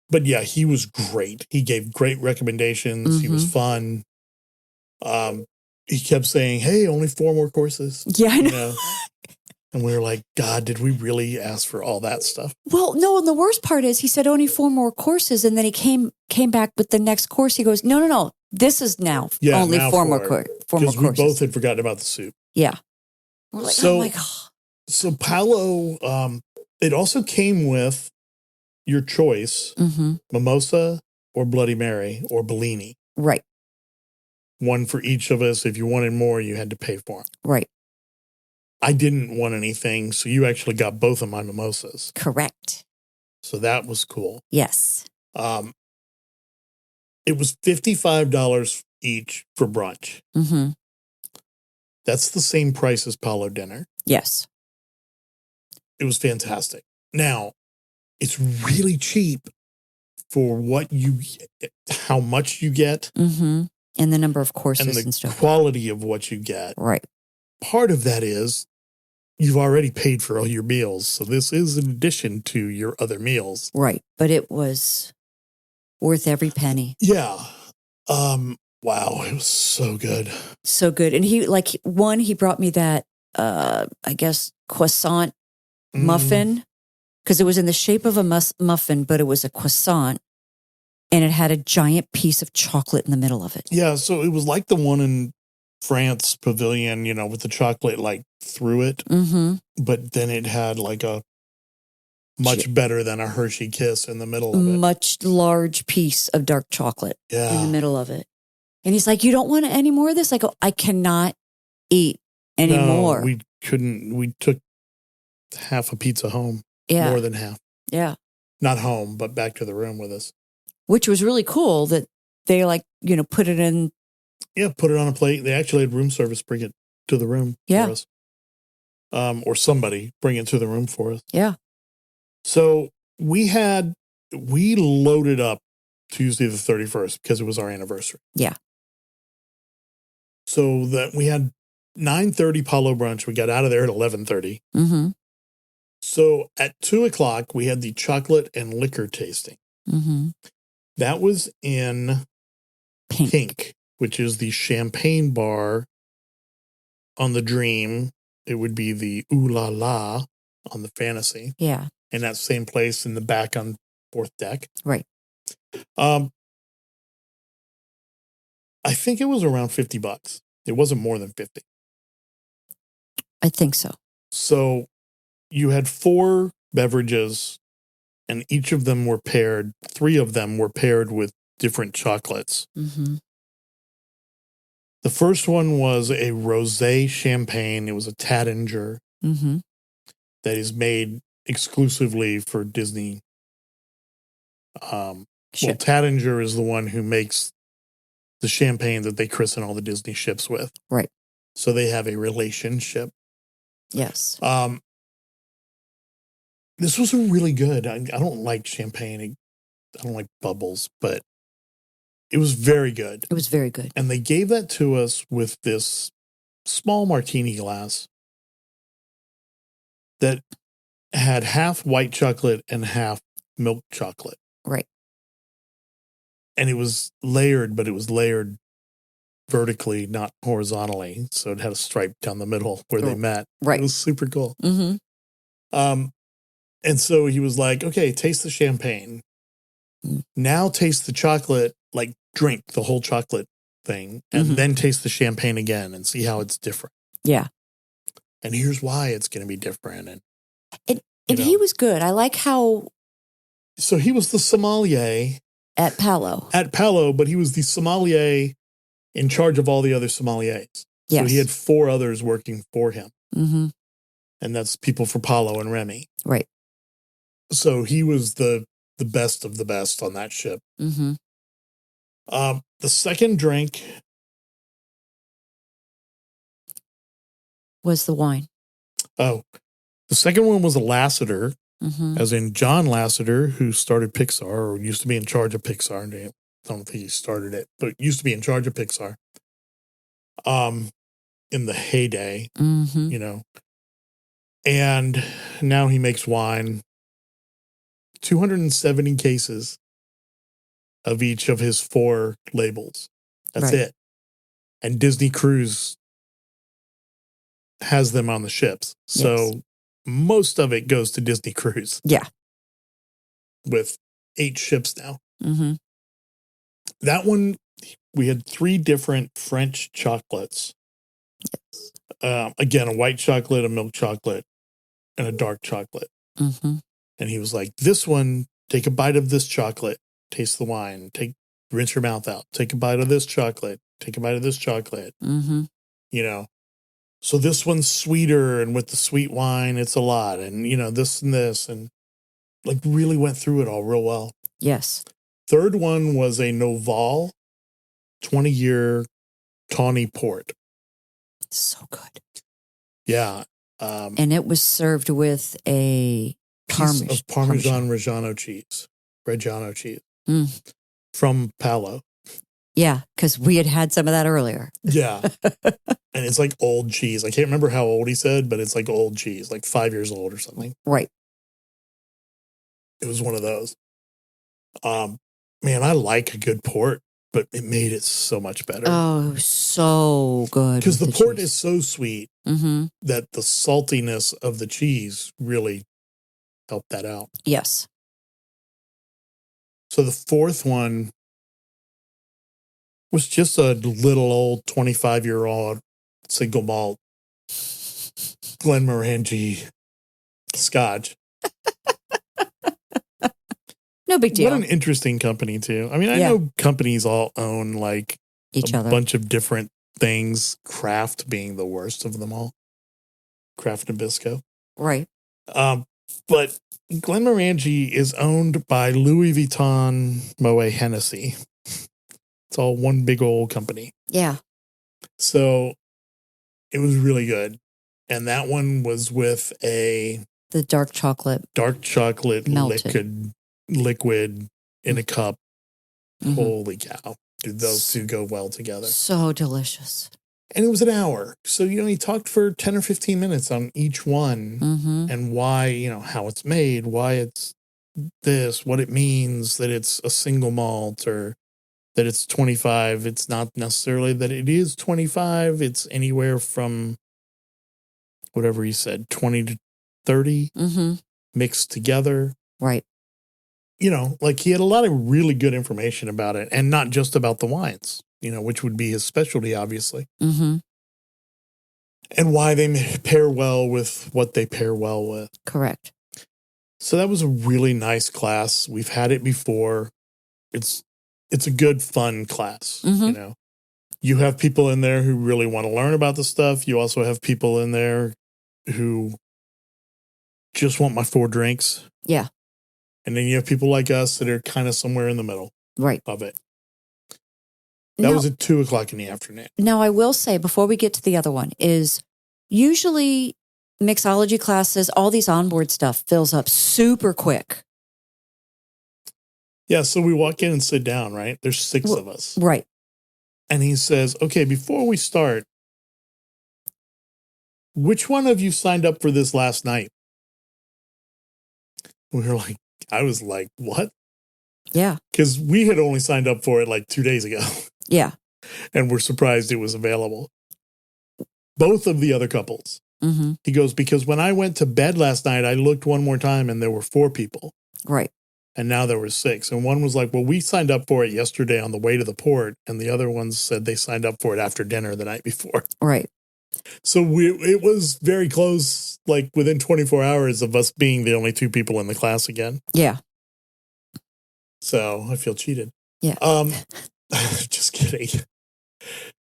But yeah, he was great. He gave great recommendations. He was fun. He kept saying, "Hey, only 4 more courses." Yeah, I know. And we were like, God, did we really ask for all that stuff? Well, no, and the worst part is he said only 4 more courses, and then he came back with the next course. He goes, no, this is now only now 4 more courses. Because we both had forgotten about the soup. Yeah. We're like, oh my God. So Palo, it also came with your choice, mimosa or Bloody Mary or Bellini. Right. One for each of us. If you wanted more, you had to pay for them. Right. I didn't want anything, so you actually got both of my mimosas. Correct. So that was cool. Yes. It was $55 each for brunch. That's the same price as Palo dinner. Yes. It was fantastic. Now, it's really cheap for how much you get. And the number of courses and stuff. Quality of what you get. Right. Part of that is you've already paid for all your meals. So this is in addition to your other meals. Right. But it was worth every penny. Yeah. Wow. It was so good. So good. And he brought me that, I guess, croissant muffin, because it was in the shape of a muffin, but it was a croissant. And it had a giant piece of chocolate in the middle of it. Yeah. So it was like the one in France Pavilion, with the chocolate through it. But then it had a much better than a Hershey Kiss in the middle of it. Much large piece of dark chocolate in the middle of it. And he's like, you don't want any more of this? I go, I cannot eat anymore. No, we couldn't. We took half a pizza home. Yeah. More than half. Yeah. Not home, but back to the room with us. Which was really cool that they put it in. Yeah, put it on a plate. They actually had room service bring it to the room for us. Or somebody bring it to the room for us. Yeah. So we loaded up Tuesday the 31st because it was our anniversary. Yeah. So that we had 9:30 Palo brunch. We got out of there at 11:30. So at 2:00, we had the chocolate and liquor tasting. That was in Pink, which is the champagne bar on the Dream. It would be the Ooh La La on the Fantasy. Yeah. In that same place in the back on 4th deck. Right. I think it was around $50. It wasn't more than 50. I think so. So you had 4 beverages and each of them were paired. 3 of them were paired with different chocolates. The first one was a rosé champagne. It was a Taittinger that is made exclusively for Disney. Well, Taittinger is the one who makes the champagne that they christen all the Disney ships with. Right. So they have a relationship. Yes. This was really good. I don't like champagne. I don't like bubbles, but it was very good. It was very good. And they gave that to us with this small martini glass that had half white chocolate and half milk chocolate. Right. And it was layered, but it was layered vertically, not horizontally. So it had a stripe down the middle where they met. Right. It was super cool. And so he was like, okay, taste the champagne. Now taste the chocolate, drink the whole chocolate thing, and then taste the champagne again and see how it's different. Yeah. And here's why it's going to be different. And he was good. I like how... So he was the sommelier, At Palo. At Palo, but he was the sommelier in charge of all the other sommeliers. Yes. So he had 4 others working for him. Mm-hmm. And that's people for Palo and Remy. Right. So he was the best of the best on that ship. Mm-hmm. The second drink was the wine. Oh, the second one was a Lasseter, Mm-hmm. as in John Lasseter, who started Pixar or used to be in charge of Pixar. I don't think he started it, but used to be in charge of Pixar. In the heyday, Mm-hmm. you know, and now he makes wine. 270 cases of each of his 4 labels. That's Right. it. And Disney Cruise has them on the ships. So Yes. most of it goes to Disney Cruise. Yeah. With 8 ships now. Mm-hmm. That one, we had 3 different French chocolates. Yes. Again, a white chocolate, a milk chocolate, and a dark chocolate. Mm-hmm. And he was like, this one, take a bite of this chocolate, taste the wine, rinse your mouth out, take a bite of this chocolate, take a bite of this chocolate, Mm-hmm. you know. So this one's sweeter, and with the sweet wine, it's a lot. And, you know, this and this, and like really went through it all real well. Yes. Third one was a Noval 20-year tawny port. So good. Yeah. And it was served with a Piece of Parmesan Reggiano cheese. Mm. From Palo. Yeah, because we had some of that earlier. Yeah. And it's like old cheese. I can't remember how old he said, but it's like old cheese, like 5 years old or something. Right. It was one of those. Man, I like a good port, but it made it so much better. Oh, so good. Because the port cheese. is so sweet Mm-hmm. that the saltiness of the cheese really helped that out. Yes. So the fourth one was just a little old 25-year-old single malt Glenmorangie Scotch. No big deal. What an interesting company, too. I mean, I know companies all own like Each a other. bunch of different things, Kraft being the worst of them all. Kraft Nabisco. Right. But Glenmorangie is owned by Louis Vuitton Moet Hennessy. It's all one big old company. Yeah. So it was really good. And that one was with The dark chocolate. melted. liquid in a cup. Mm-hmm. Holy cow. Dude, those two go well together. So delicious. And it was an hour. So, you know, he talked for 10 or 15 minutes on each one Mm-hmm. and why, you know, how it's made, why it's this, what it means that it's a single malt or that it's 25. It's not necessarily that it is 25. It's anywhere from whatever he said, 20 to 30 Mm-hmm. mixed together. Right. You know, like he had a lot of really good information about it and not just about the wines, you know, which would be his specialty, obviously. Mm-hmm. And why they pair well with what they pair well with. Correct. So that was a really nice class. We've had it before. It's a good, fun class, Mhm. you know. You have people in there who really want to learn about the stuff. You also have people in there who just want my 4 drinks. Yeah. And then you have people like us that are kind of somewhere in the middle Right. of it. That was at 2:00 in the afternoon. Now, I will say, before we get to the other one, is usually mixology classes, all these onboard stuff fills up super quick. Yeah, so we walk in and sit down, right? There's 6 of us. Right. And he says, okay, before we start, which one of you signed up for this last night? We were like, I was like, what? Yeah. Because we had only signed up for it like 2 days ago. Yeah. And we're surprised it was available. Both of the other couples. Mm-hmm. He goes, because when I went to bed last night, I looked one more time and there were 4 people. Right. And now there were 6. And one was like, well, we signed up for it yesterday on the way to the port. And the other ones said they signed up for it after dinner the night before. Right. So it was very close, like within 24 hours of us being the only 2 people in the class again. Yeah. So I feel cheated. Yeah. Just kidding.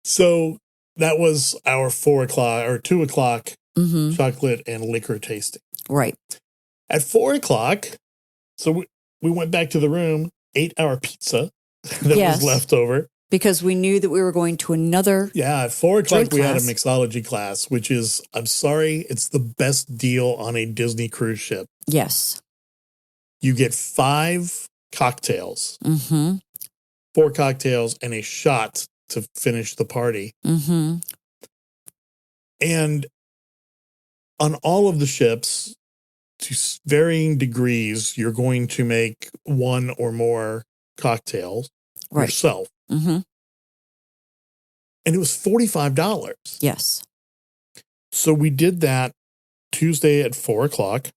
So that was our 4 o'clock or 2 o'clock chocolate and liquor tasting. Right. At 4 o'clock, so we went back to the room, ate our pizza that was left over. Because we knew that we were going to another. Yeah, at 4 o'clock, we had a mixology class, which is, I'm sorry, it's the best deal on a Disney cruise ship. Yes. You get 5 cocktails, 4 cocktails, and a shot to finish the party. And on all of the ships, to varying degrees, you're going to make 1 or more cocktails yourself. And it was $45. Yes. So we did that Tuesday at 4 o'clock.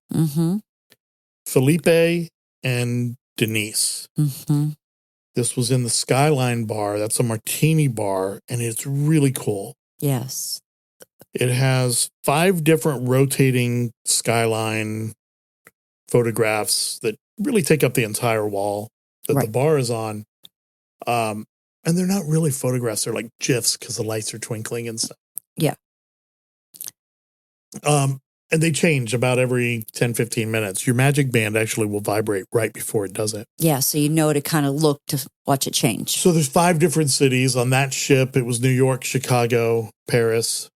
Felipe and Denise. This was in the Skyline bar. That's a martini bar, and it's really cool. Yes. It has 5 different rotating Skyline photographs that really take up the entire wall that the bar is on. And they're not really photographs. They're like GIFs because the lights are twinkling and stuff. Yeah. And they change about every 10, 15 minutes. Your magic band actually will vibrate right before it does it. Yeah, so you know to kind of look to watch it change. So there's 5 different cities on that ship. It was New York, Chicago, Paris,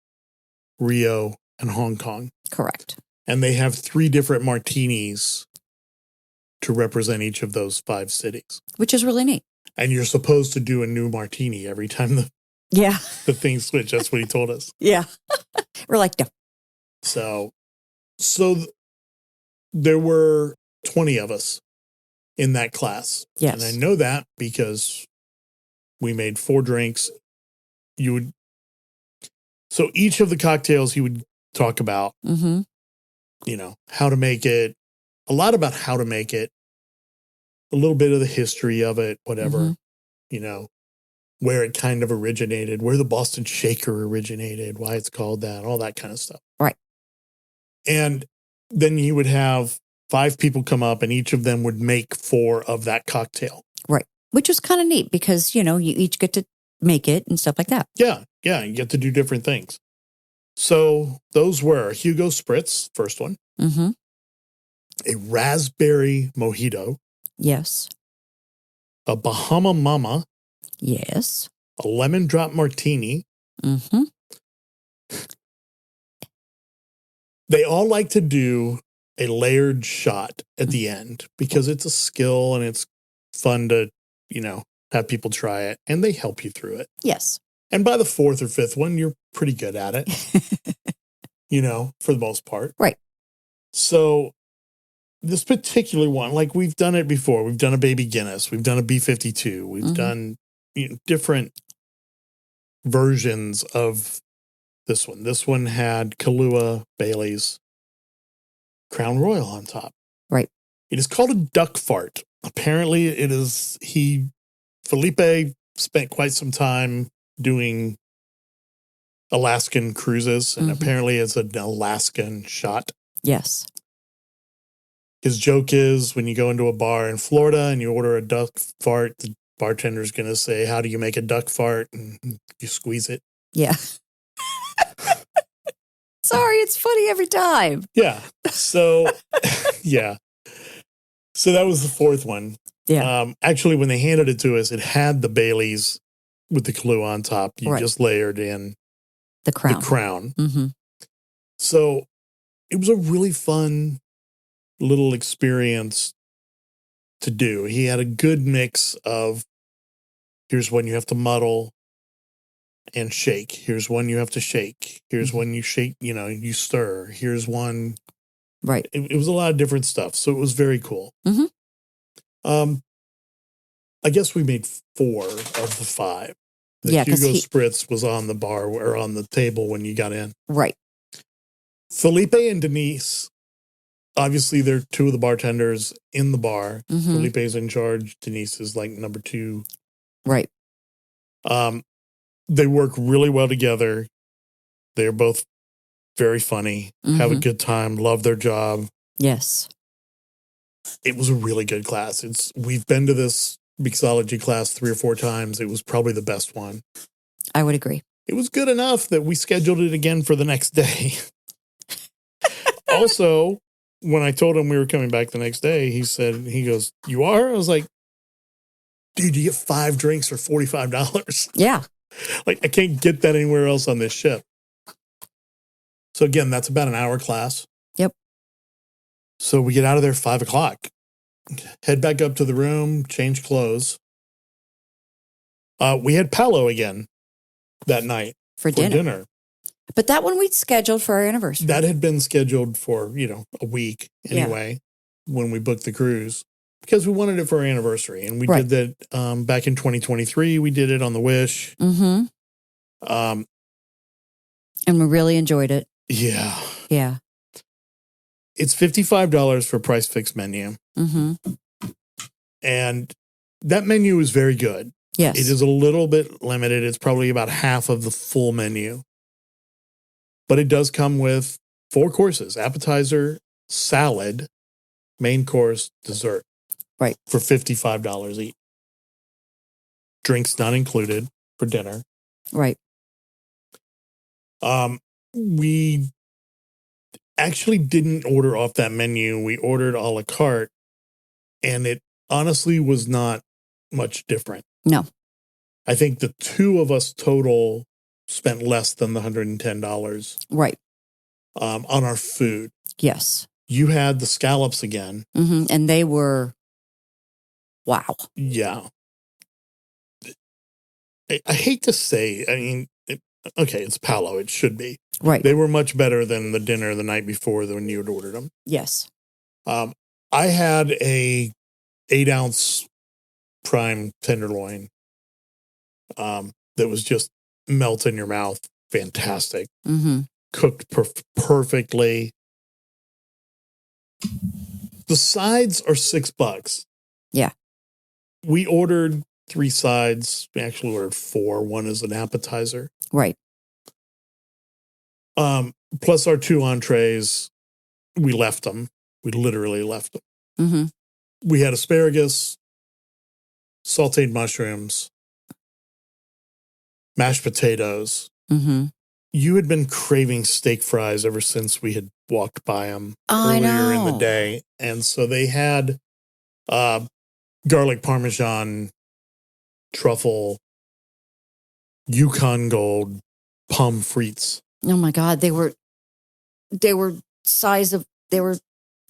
Rio, and Hong Kong. Correct. And they have 3 different martinis to represent each of those 5 cities. Which is really neat. And you're supposed to do a new martini every time the thing switch. That's what he told us. Yeah. We're like, no. So there were 20 of us in that class. Yes. And I know that because we made 4 drinks. So each of the cocktails he would talk about, how to make it, a lot about how to make it, a little bit of the history of it, whatever, where it kind of originated, where the Boston Shaker originated, why it's called that, all that kind of stuff. Right. And then you would have 5 people come up and each of them would make 4 of that cocktail. Right. Which was kind of neat because, you each get to make it and stuff like that. Yeah. Yeah. You get to do different things. So those were Hugo Spritz, first one. A raspberry mojito. Yes. A Bahama Mama. Yes. A lemon drop martini. They all like to do a layered shot at the end because it's a skill and it's fun to, have people try it and they help you through it. Yes. And by the 4th or 5th one, you're pretty good at it, for the most part. Right. So this particular one, like we've done it before. We've done a Baby Guinness. We've done a B-52. We've done different versions of this one. This one had Kahlua, Bailey's, Crown Royal on top. Right. It is called a duck fart. Apparently it is, Felipe spent quite some time doing Alaskan cruises, and apparently it's an Alaskan shot. Yes. His joke is when you go into a bar in Florida and you order a duck fart, the bartender's going to say, "How do you make a duck fart?" And you squeeze it. Yeah. Sorry, it's funny every time. Yeah. So, yeah. So that was the 4th one. Yeah. Actually, when they handed it to us, it had the Baileys with the Kahlua on top. You just layered in the crown. So it was a really fun little experience to do. He had a good mix of, here's when you have to muddle and shake. Here's one you have to shake. Here's one you shake, you stir. Here's one. Right. It was a lot of different stuff. So it was very cool. I guess we made 4 of the 5. Hugo Spritz was on the bar or on the table when you got in. Right. Felipe and Denise, obviously they're 2 of the bartenders in the bar. Felipe's in charge. Denise is like number 2. Right. They work really well together. They're both very funny, have a good time, love their job. Yes. It was a really good class. We've been to this mixology class 3 or 4 times. It was probably the best one. I would agree. It was good enough that we scheduled it again for the next day. Also, when I told him we were coming back the next day, he goes, "You are?" I was like, "Dude, you get 5 drinks for $45." Yeah. Like, I can't get that anywhere else on this ship. So again, that's about an hour class. Yep. So we get out of there 5:00, head back up to the room, change clothes. We had Palo again that night For dinner. But that one we'd scheduled for our anniversary. That had been scheduled for, a week anyway, when we booked the cruise, because we wanted it for our anniversary. And we did that back in 2023. We did it on the Wish. Mm-hmm. And we really enjoyed it. Yeah. Yeah. It's $55 for price fixed menu. Mm-hmm. And that menu is very good. Yes. It is a little bit limited. It's probably about half of the full menu. But it does come with 4 courses: appetizer, salad, main course, dessert. Right. For $55 each. Drinks not included for dinner. Right. We actually didn't order off that menu. We ordered a la carte, and it honestly was not much different. No. I think the 2 of us total spent less than the $110. Right. On our food. Yes. You had the scallops again. Mm-hmm. And they were, wow. Yeah. I hate to say, it's Palo. It should be. Right. They were much better than the dinner the night before when you had ordered them. Yes. I had a 8-ounce prime tenderloin that was just melt in your mouth. Fantastic. Mm-hmm. Cooked perfectly. The sides are $6. Yeah. We ordered 3 sides. We actually ordered 4. One is an appetizer. Right. Plus our 2 entrees. We left them. We literally left them. Mm-hmm. We had asparagus, sauteed mushrooms, mashed potatoes. Mm-hmm. You had been craving steak fries ever since we had walked by them earlier in the day. And so they had garlic parmesan, truffle, Yukon Gold, pommes frites. Oh my God. They were size of, they were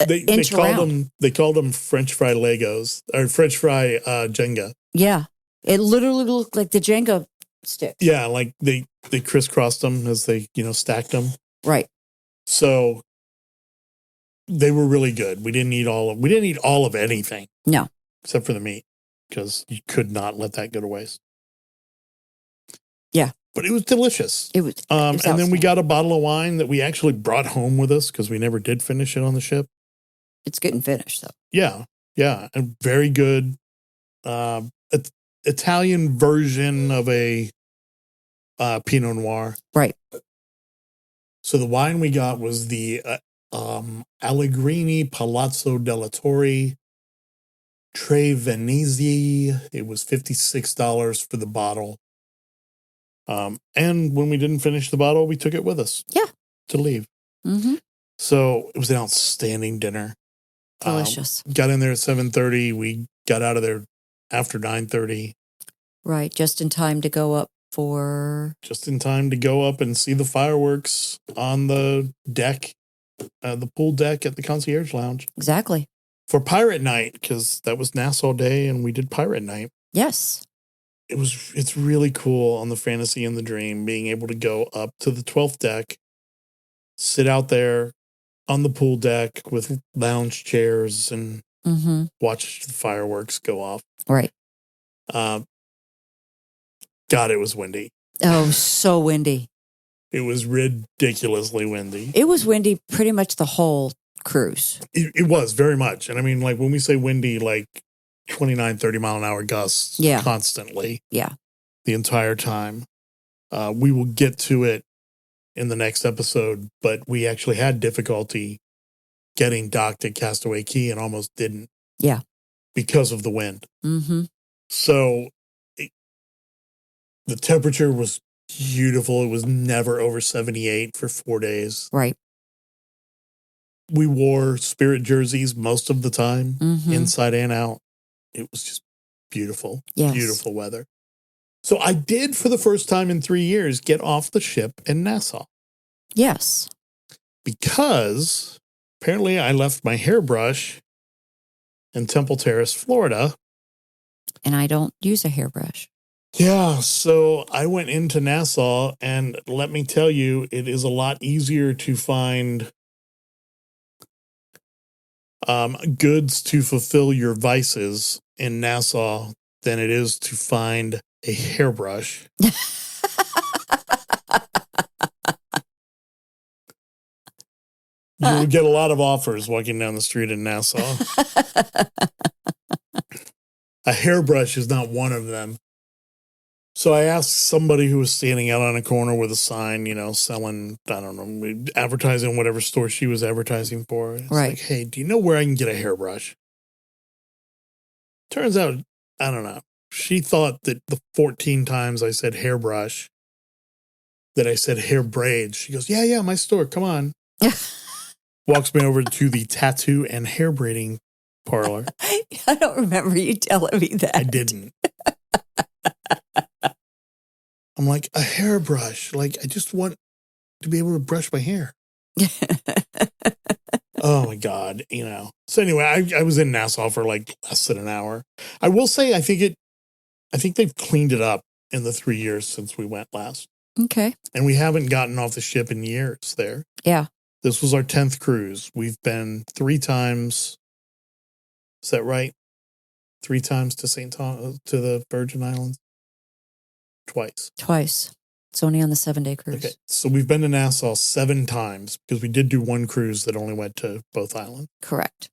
inch around. They called them French fry Legos, or French fry Jenga. Yeah. It literally looked like the Jenga stick. Yeah, like they crisscrossed them as they, stacked them. Right. So they were really good. We didn't eat all of anything. No. Except for the meat, because you could not let that go to waste. Yeah. But it was delicious. It was and then we got a bottle of wine that we actually brought home with us because we never did finish it on the ship. It's getting finished, though. Yeah. Yeah. A very good Italian version of a Pinot Noir. Right. So the wine we got was the Allegrini Palazzo della Torre Tre Venezia. It was $56 for the bottle. And when we didn't finish the bottle, we took it with us. Yeah. To leave. Mm-hmm. So it was an outstanding dinner. Delicious. Got in there at 7:30. We got out of there after 9:30. Right. Just in time to go up and see the fireworks on the deck, the pool deck at the Concierge Lounge. Exactly. For Pirate Night, because that was Nassau Day and we did Pirate Night. Yes. It's really cool on the Fantasy and the Dream being able to go up to the 12th deck, sit out there on the pool deck with lounge chairs and watch the fireworks go off. Right. God, it was windy. Oh, so windy. It was ridiculously windy. It was windy pretty much the whole cruise. It was very much. And I mean, like when we say windy, like 29, 30 mile an hour gusts constantly. Yeah. The entire time. We will get to it in the next episode, but we actually had difficulty getting docked at Castaway Cay and almost didn't. Yeah. Because of the wind. Mm-hmm. So the temperature was beautiful. It was never over 78 for 4 days. Right. We wore Spirit jerseys most of the time, inside and out. It was just beautiful. Yes. Beautiful weather. So I did, for the first time in 3 years, get off the ship in Nassau. Yes. Because apparently I left my hairbrush in Temple Terrace, Florida. And I don't use a hairbrush. Yeah, so I went into Nassau, and let me tell you, it is a lot easier to find goods to fulfill your vices in Nassau than it is to find a hairbrush. You would get a lot of offers walking down the street in Nassau. A hairbrush is not one of them. So I asked somebody who was standing out on a corner with a sign, selling, I don't know, advertising whatever store she was advertising for. It's right. Like, hey, do you know where I can get a hairbrush? Turns out, I don't know. She thought that the 14 times I said hairbrush, that I said hair braids. She goes, yeah, my store. Come on. Walks me over to the tattoo and hair braiding parlor. I don't remember you telling me that. I didn't. I'm like, a hairbrush. Like, I just want to be able to brush my hair. Oh, my God. So anyway, I was in Nassau for like less than an hour. I will say, I think they've cleaned it up in the 3 years since we went last. Okay. And we haven't gotten off the ship in years there. Yeah. This was our 10th cruise. We've been 3 times. Is that right? 3 times to to the Virgin Islands? Twice. It's only on the 7-day cruise. Okay. So we've been to Nassau 7 times because we did do one cruise that only went to both islands. Correct.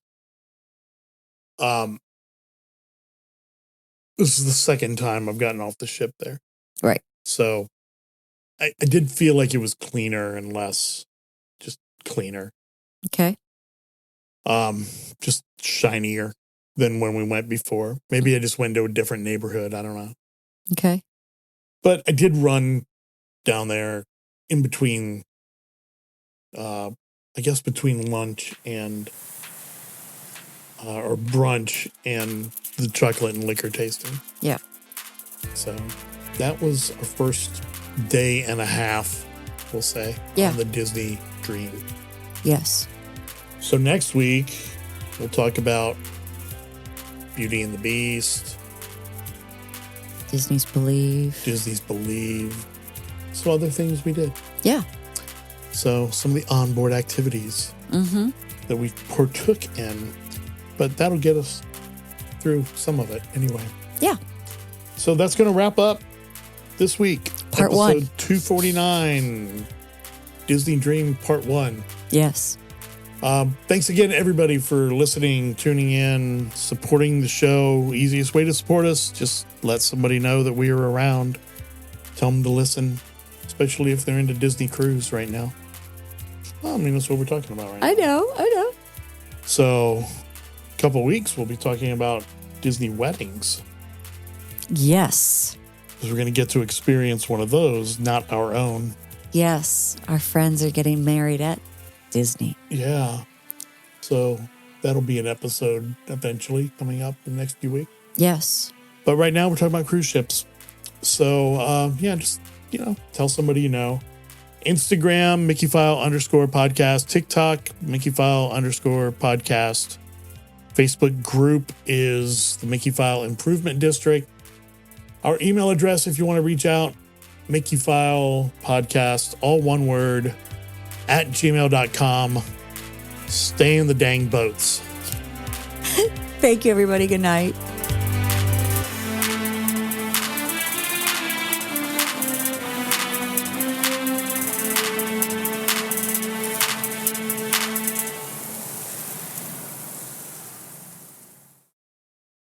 This is the second time I've gotten off the ship there. Right. So I did feel like it was cleaner and less just cleaner. Okay. Just shinier than when we went before. Maybe I just went to a different neighborhood. I don't know. Okay. But I did run down there in between, I guess between lunch and, or brunch and the chocolate and liquor tasting. Yeah. So that was our first day and a half, we'll say, on the Disney Dream. Yes. So next week, we'll talk about Beauty and the Beast. Disney's Believe. Some other things we did. Yeah. So some of the onboard activities that we partook in. But that'll get us through some of it anyway. Yeah. So that's going to wrap up this week. Part 1. Episode 249. Disney Dream Part 1. Yes. Thanks again, everybody, for listening, tuning in, supporting the show. Easiest way to support us, just let somebody know that we are around. Tell them to listen, especially if they're into Disney Cruise right now. Well, I mean, that's what we're talking about right now. I know. So, a couple of weeks, we'll be talking about Disney weddings. Yes. Because we're going to get to experience one of those, not our own. Yes. Our friends are getting married at Disney. Yeah. So that'll be an episode eventually coming up in the next few weeks. Yes. But right now we're talking about cruise ships. So, just, tell somebody you know. Instagram, Mickeyphile_podcast. TikTok, Mickeyphile_podcast. Facebook group is the Mickeyphile Improvement District. Our email address, if you want to reach out, Mickeyphile Podcast, all one word, @gmail.com. Stay in the dang boats. Thank you, everybody. Good night.